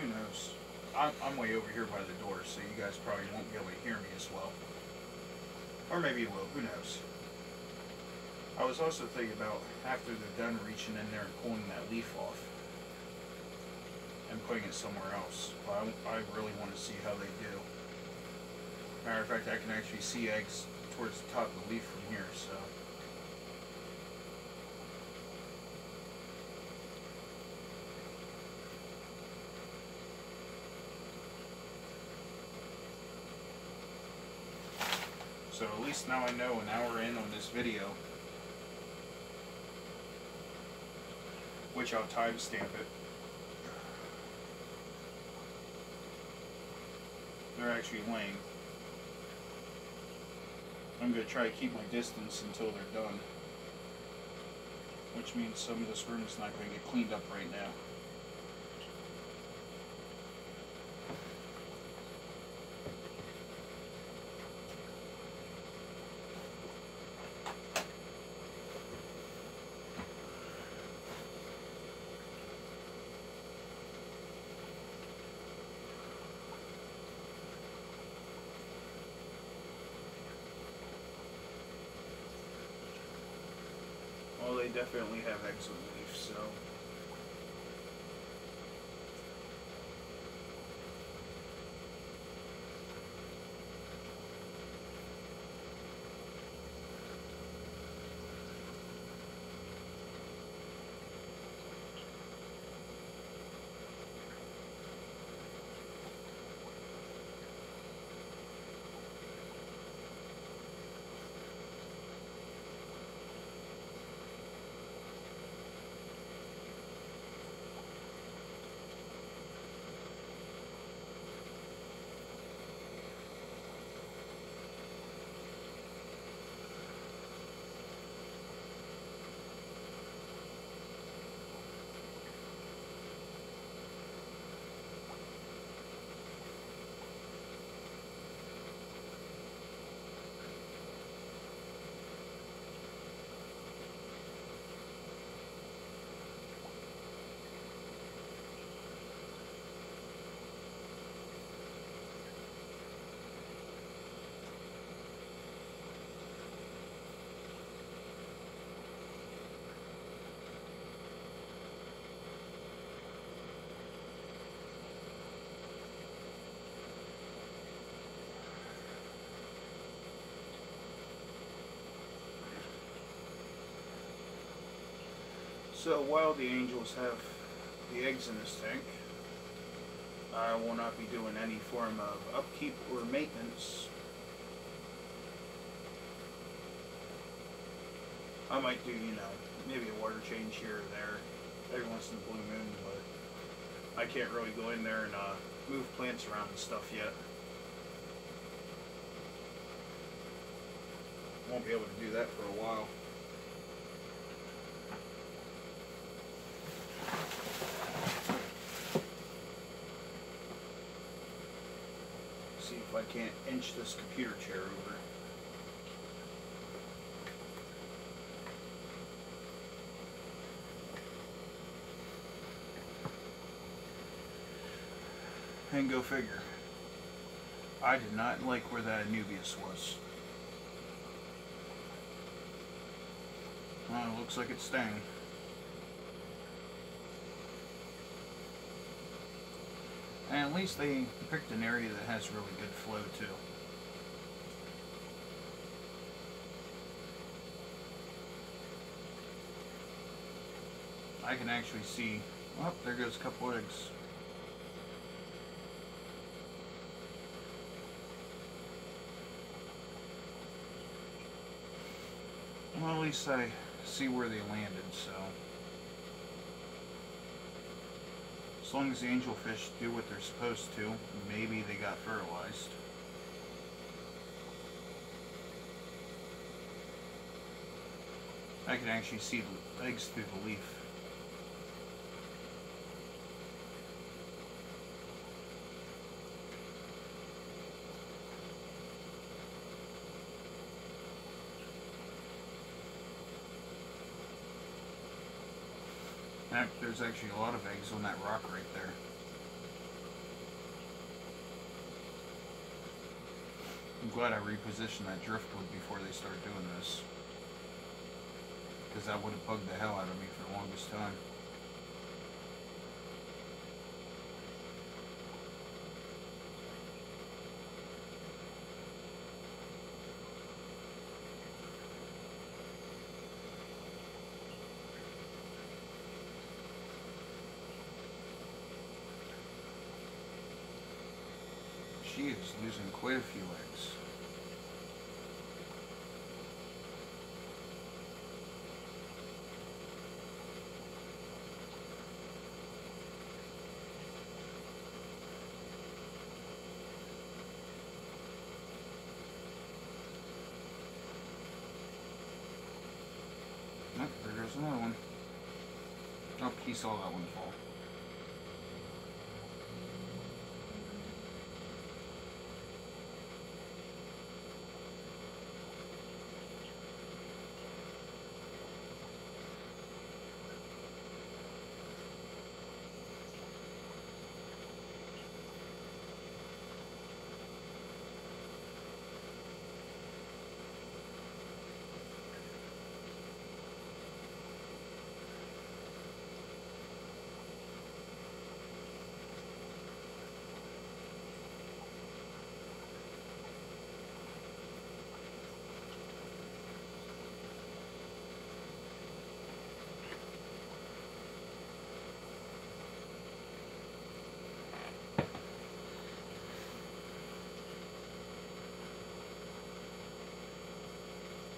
Who knows? I'm way over here by the door, so you guys probably won't be able to hear me as well. Or maybe you will, who knows? I was also thinking about, after they're done reaching in there and pulling that leaf off and putting it somewhere else. I really want to see how they do. Matter of fact, I can actually see eggs towards the top of the leaf from here, so. So at least now I know an hour in on this video, which I'll timestamp it. They're actually laying. I'm going to try to keep my distance until they're done, which means some of this room is not going to get cleaned up right now. Well, they definitely have eggs with leaf, so. So while the angels have the eggs in this tank, I will not be doing any form of upkeep or maintenance. I might do, you know, maybe a water change here or there every once in a blue moon, but I can't really go in there and move plants around and stuff yet. Won't be able to do that for a while. See if I can't inch this computer chair over. And go figure. I did not like where that Anubias was. Well, it looks like it's staying. And at least they picked an area that has really good flow too. I can actually see, oh, there goes a couple eggs. Well, at least I see where they landed, so. As long as the angelfish do what they're supposed to, maybe they got fertilized. I can actually see the eggs through the leaf. There's actually a lot of eggs on that rock right there. I'm glad I repositioned that driftwood before they started doing this, because that would have bugged the hell out of me for the longest time. She is losing quite a few eggs. Oh, there goes another one. Oh, he saw that one fall.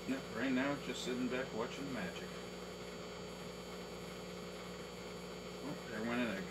Yep, right now just sitting back watching the magic. Oh, there went an egg.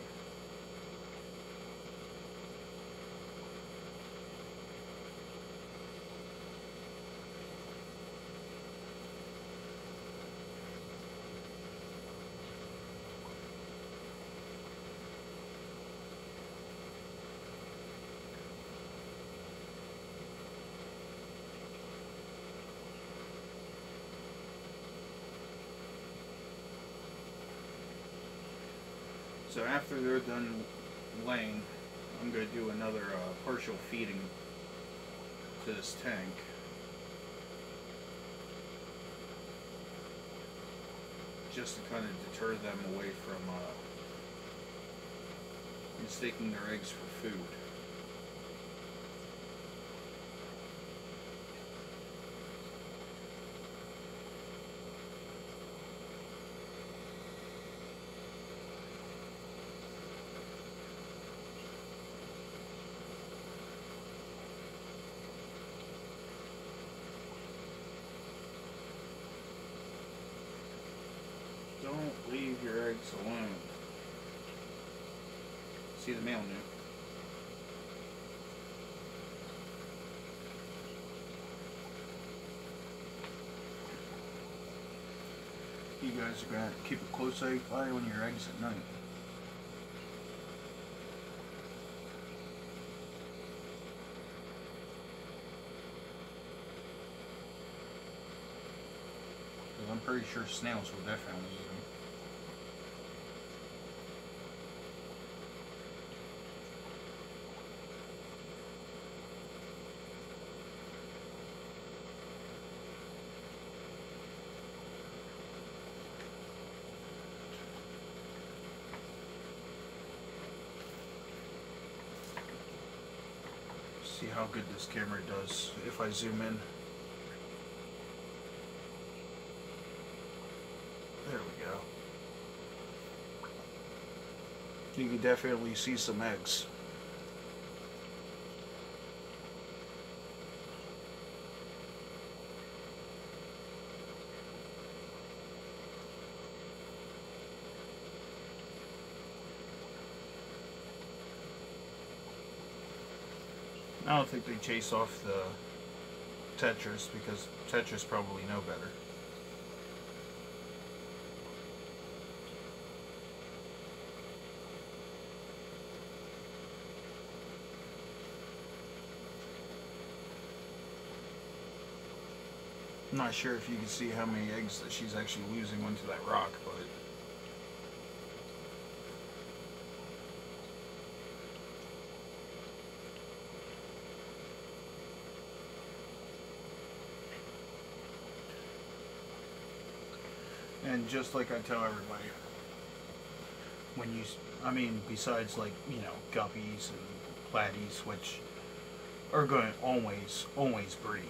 So after they're done laying, I'm going to do another partial feeding to this tank. Just to kind of deter them away from mistaking their eggs for food. Don't leave your eggs alone. See the male new. You guys are going to keep a close eye on your eggs at night. Because I'm pretty sure snails will definitely eat them. See how good this camera does if I zoom in. There we go. You can definitely see some eggs. I don't think they chase off the Tetris because Tetris probably know better. I'm not sure if you can see how many eggs that she's actually losing onto that rock, but and just like I tell everybody, when you, I mean, besides like, you know, guppies and platies, which are going to always breed.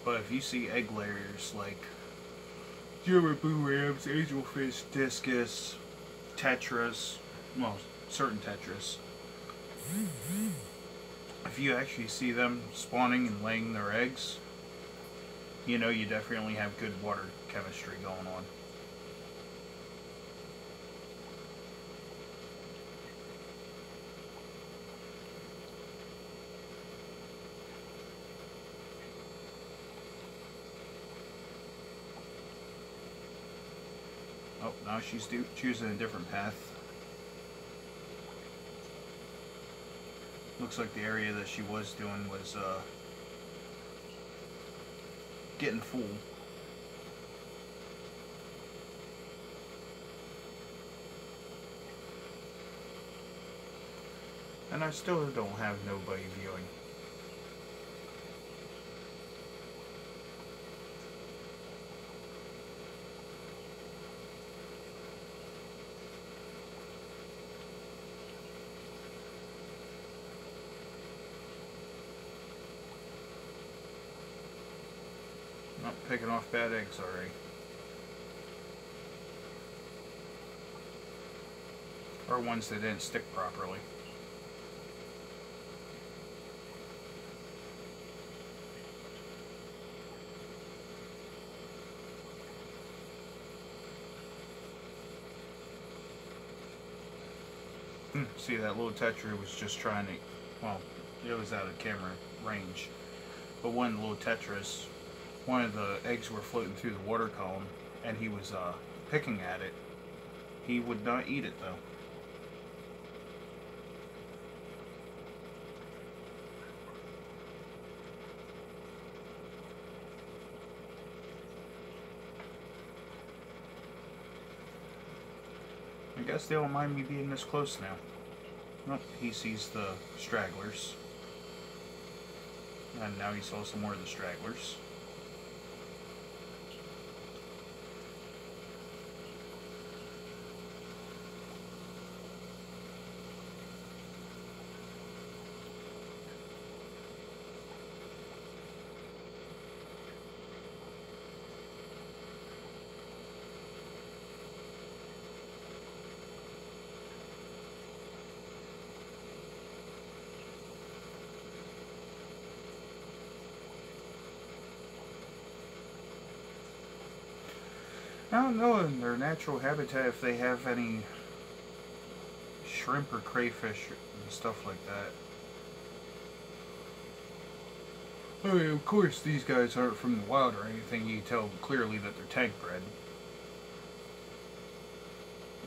But if you see egg layers like German blue rams, angelfish, discus, tetras, well, certain tetras, if you actually see them spawning and laying their eggs, you know you definitely have good water chemistry going on. Oh, now she's choosing a different path. Looks like the area that she was doing was getting full. And I still don't have nobody viewing. Not picking off bad eggs already. Or ones that didn't stick properly. See, that little tetra was just trying to, well, it was out of camera range. But one of the little tetras, one of the eggs were floating through the water column, and he was picking at it. He would not eat it, though. I guess they don't mind me being this close now. Oh, he sees the stragglers. And now he saw some more of the stragglers. I don't know in their natural habitat if they have any shrimp or crayfish and stuff like that. I mean, of course, these guys aren't from the wild or anything. You can tell clearly that they're tank bred.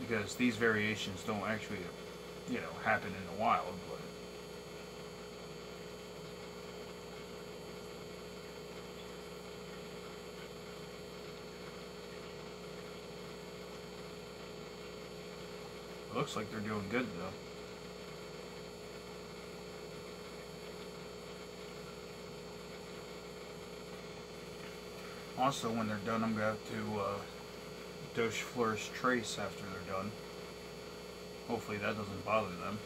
Because these variations don't actually, you know, happen in the wild. But it looks like they're doing good, though. Also, when they're done, I'm going to have to dose flourish trace after they're done. Hopefully that doesn't bother them.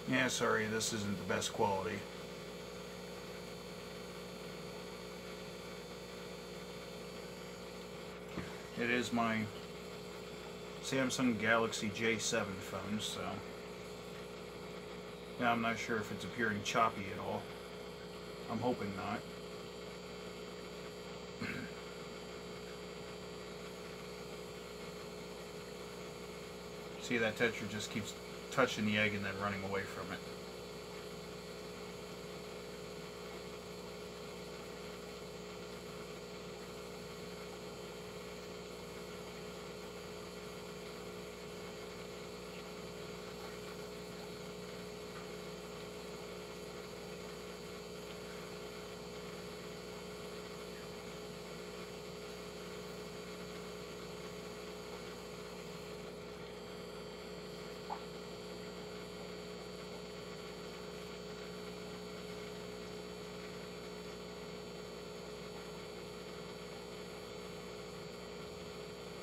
Yeah, sorry, this isn't the best quality. It is my Samsung Galaxy J7 phone, so Yeah, I'm not sure if it's appearing choppy at all. I'm hoping not. See, that Tetra just keeps touching the egg and then running away from it.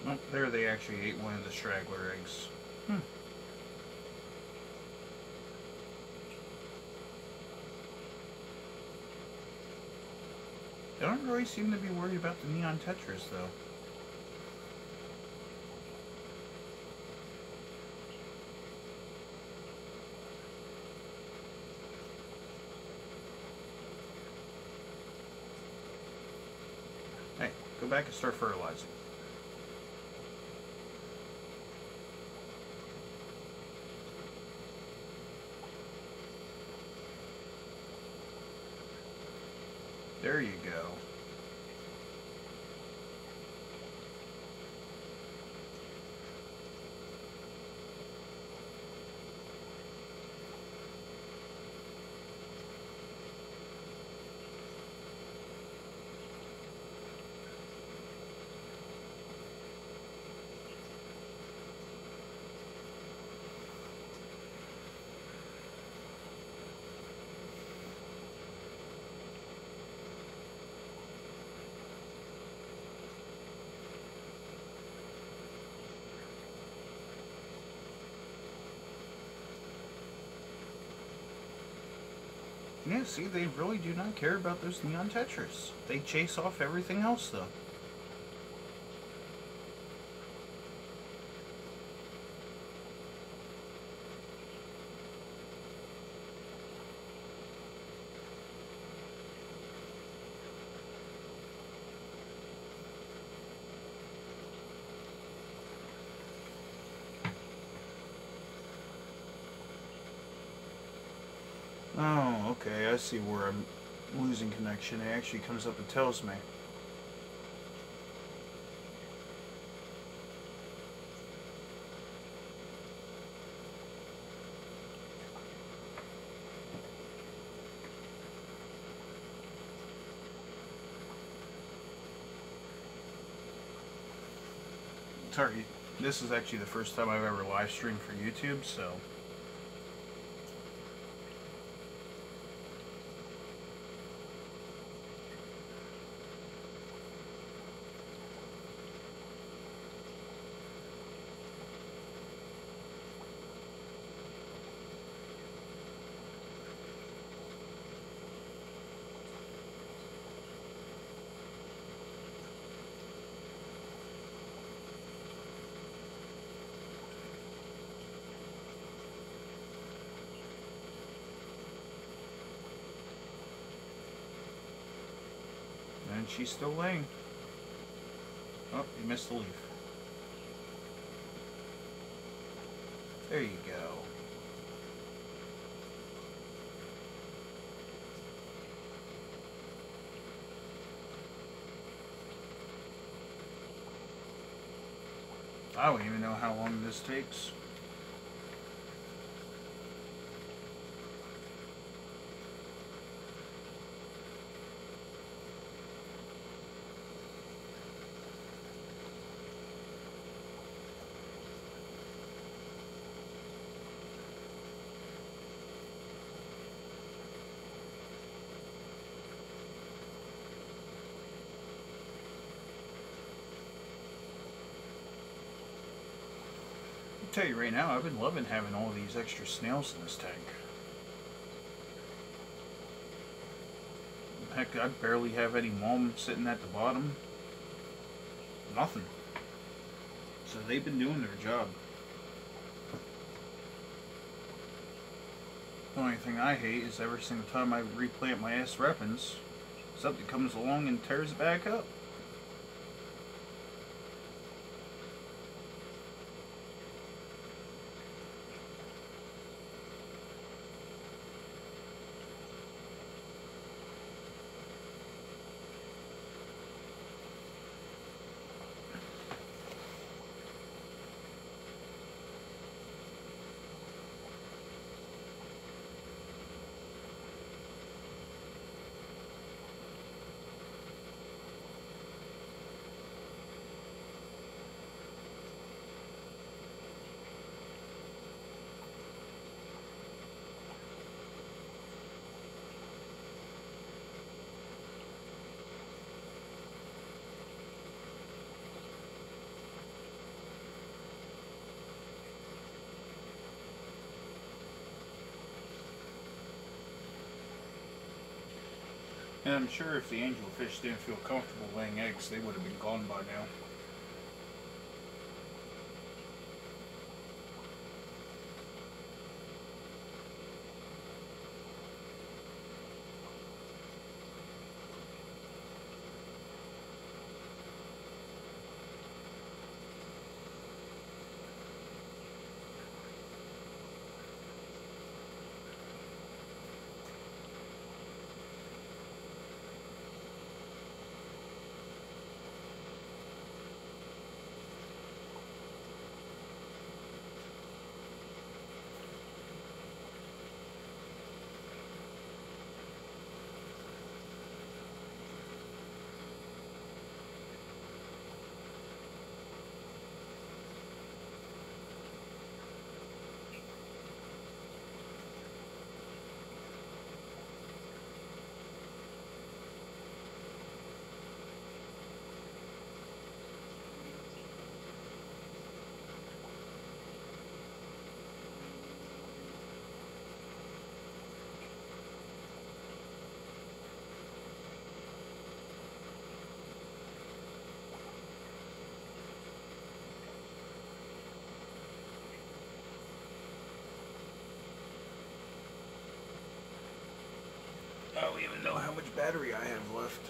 Oh, there they actually ate one of the straggler eggs. They don't really seem to be worried about the neon tetras, though. Hey, go back and start fertilizing. There you go. Yeah, see, they really do not care about those neon tetras. They chase off everything else, though. Oh, okay, I see where I'm losing connection. It actually comes up and tells me. Sorry, this is actually the first time I've ever live streamed for YouTube, so... And she's still laying. Oh, you missed the leaf. There you go. I don't even know how long this takes. I'll tell you right now, I've been loving having all these extra snails in this tank. Heck, I barely have any mulm sitting at the bottom. Nothing. So they've been doing their job. The only thing I hate is every single time I replant my S. repens, something comes along and tears it back up. And I'm sure if the angelfish didn't feel comfortable laying eggs, they would have been gone by now. I don't even know how much battery I have left.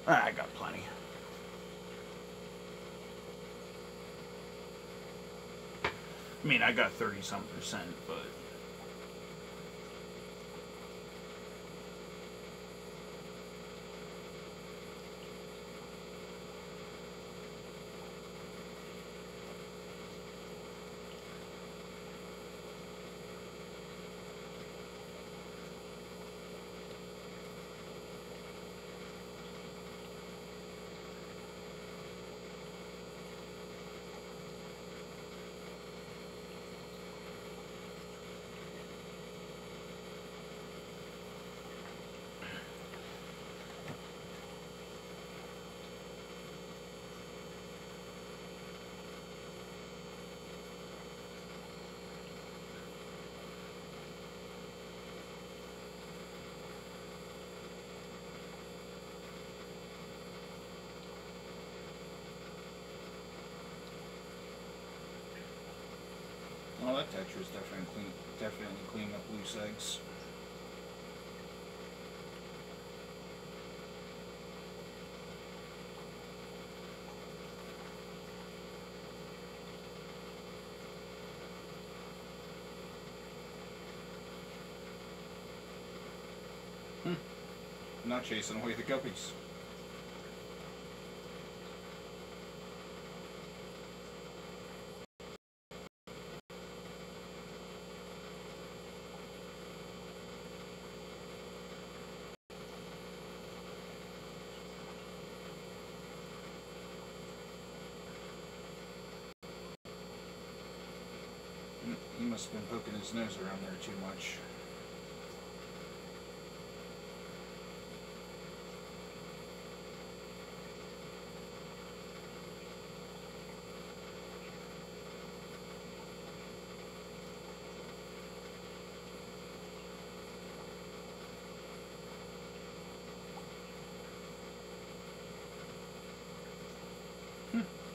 I got plenty. I mean, I got 30-some%, but... Oh, that Tetra is definitely cleaning up loose eggs. Not chasing away the guppies. He must have been poking his nose around there too much.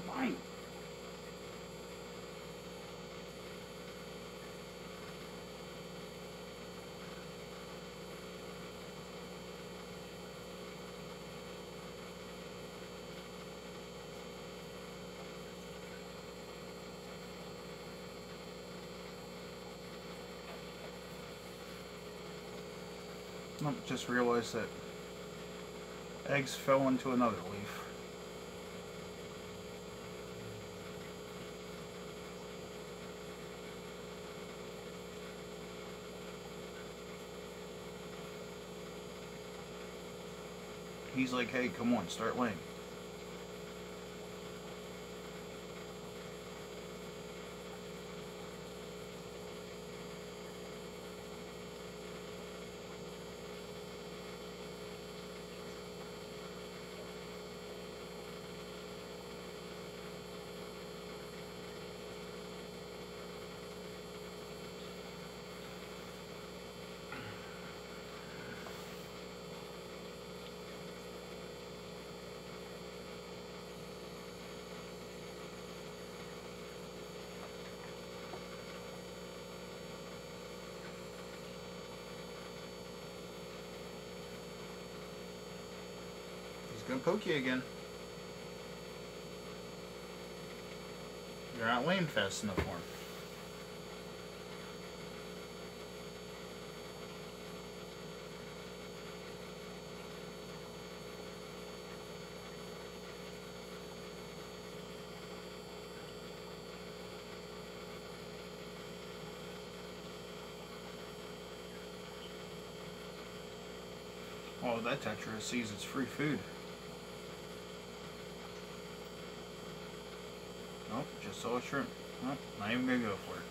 Mine. Oh, just realized that eggs fell into another leaf. He's like, hey, come on, start laying. He's gonna poke you again. You're not laying fast enough for him. Oh, that Tetra sees it's free food. Nope, just saw a shrimp. Nope, not even gonna go for it.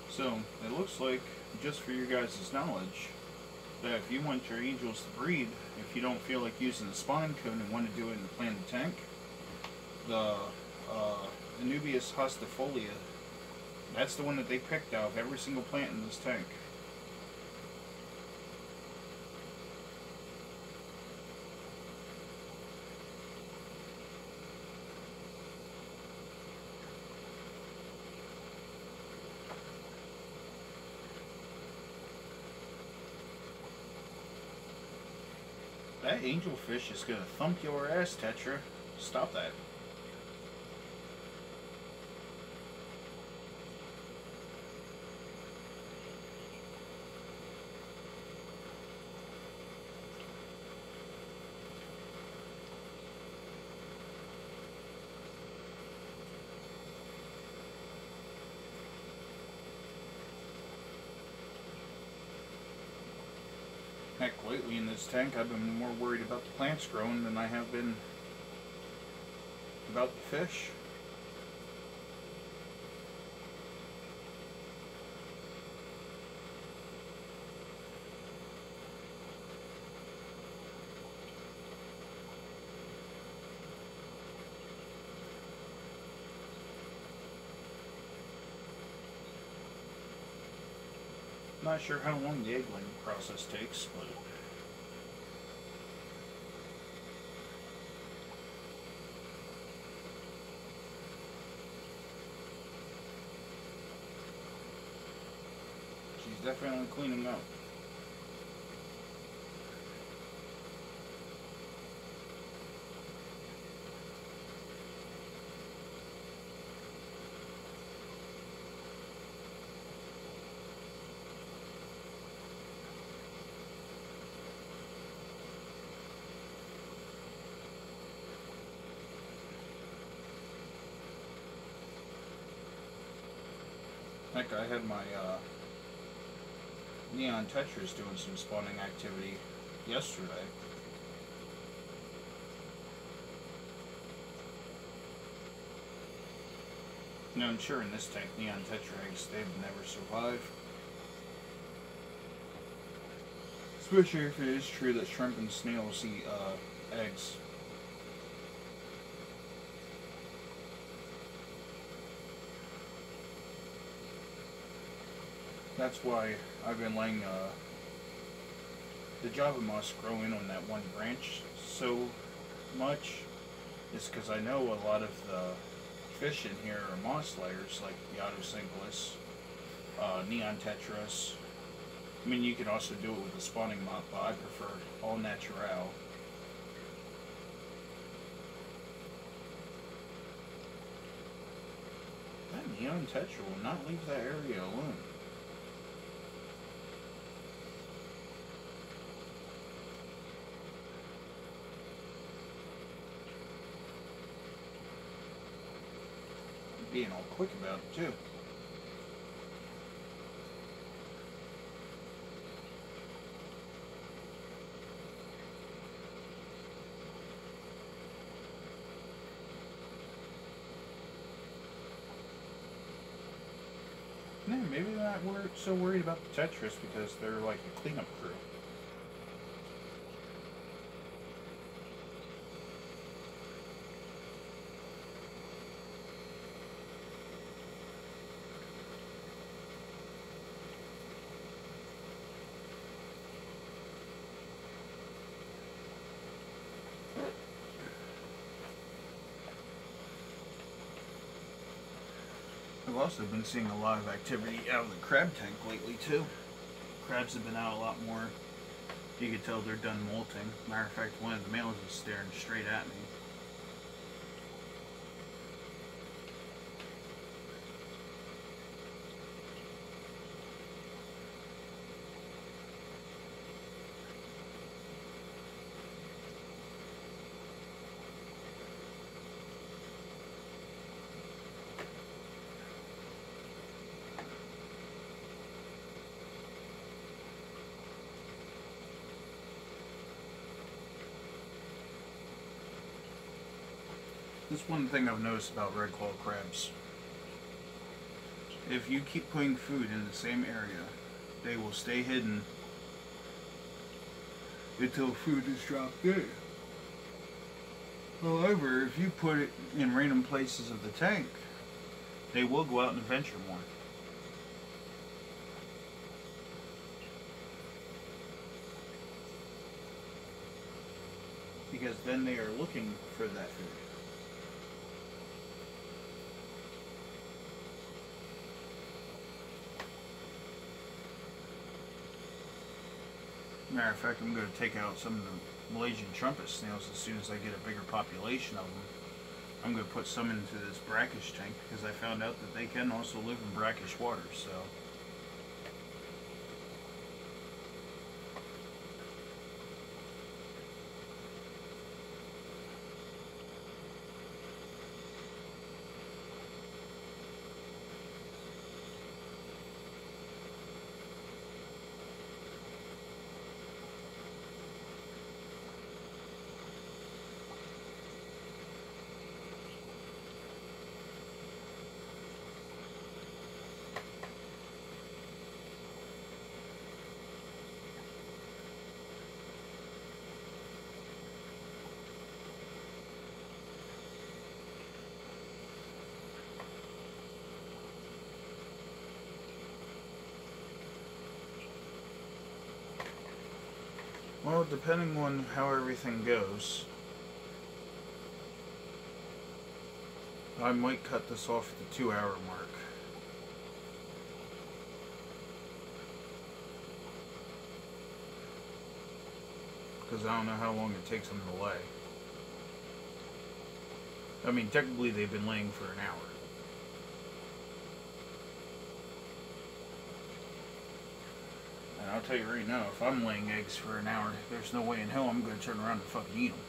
So, it looks like, just for your guys' knowledge, that if you want your angels to breed, if you don't feel like using the spawning cone and want to do it in the planted tank, the Anubias hostifolia, that's the one that they picked out of every single plant in this tank. That angelfish is gonna thump your ass, Tetra. Stop that. Heck, lately in this tank I've been more worried about the plants growing than I have been about the fish. Not sure how long the egg laying process takes, but she's definitely cleaning up. Heck, I had my Neon Tetras doing some spawning activity yesterday. Now I'm sure in this tank, neon tetra eggs, they've never survived. Especially if it is true that shrimp and snails eat eggs. That's why I've been letting the Java moss grow in on that one branch so much. Is because I know a lot of the fish in here are moss layers, like Yadocinclus, neon tetras. I mean, you can also do it with the spawning mop, but I prefer all natural. That neon tetra will not leave that area alone. Being all quick about it too. Yeah, maybe they're not so worried about the Tetris because they're like a cleanup crew. I've also been seeing a lot of activity out of the crab tank lately too. Crabs have been out a lot more. You can tell they're done molting. Matter of fact, one of the males is staring straight at me. That's one thing I've noticed about red claw crabs. If you keep putting food in the same area, they will stay hidden until food is dropped in. However, if you put it in random places of the tank, they will go out and venture more. Because then they are looking for that food. Matter of fact, I'm going to take out some of the Malaysian trumpet snails as soon as I get a bigger population of them. I'm going to put some into this brackish tank because I found out that they can also live in brackish water, so. Well, depending on how everything goes, I might cut this off at the 2-hour mark. Because I don't know how long it takes them to lay. I mean, technically they've been laying for an hour. And I'll tell you right now, if I'm laying eggs for an hour, there's no way in hell I'm going to turn around and fucking eat them.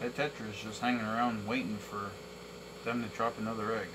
That tetra is just hanging around waiting for them to drop another egg.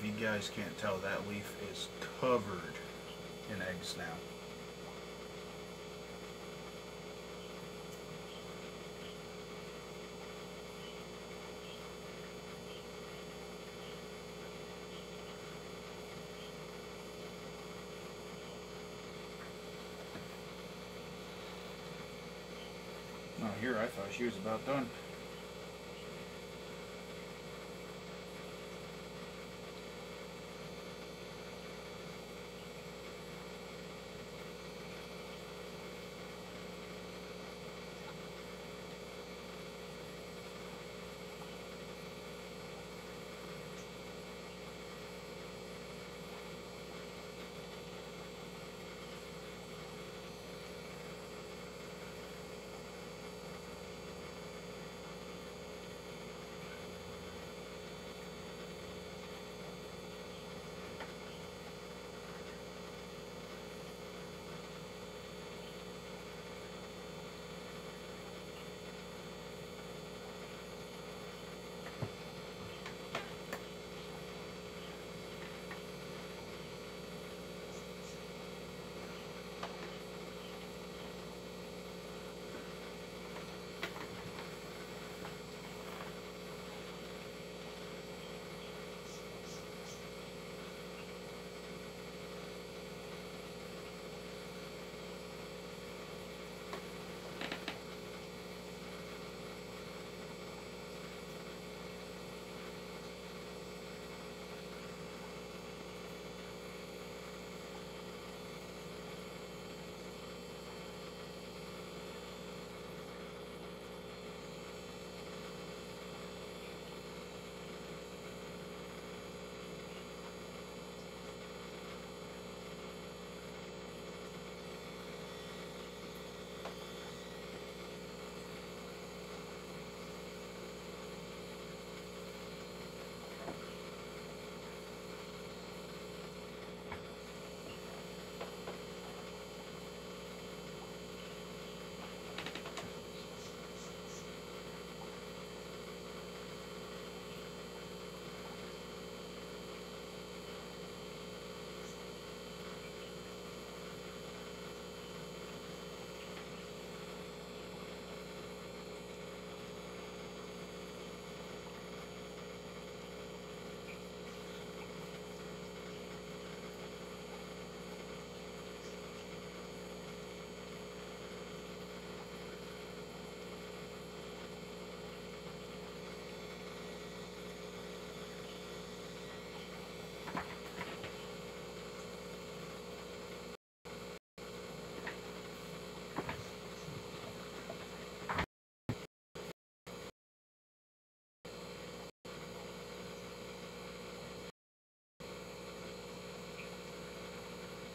you guys can't tell, that leaf is covered in eggs now. Oh, here I thought she was about done.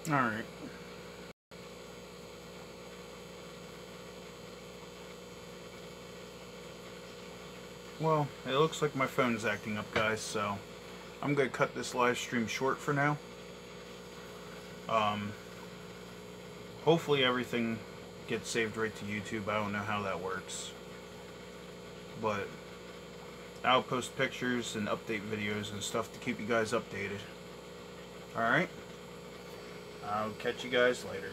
Alright. Well, it looks like my phone's acting up, guys, so I'm going to cut this live stream short for now. Hopefully everything gets saved right to YouTube. I don't know how that works. But I'll post pictures and update videos and stuff to keep you guys updated. Alright? I'll catch you guys later.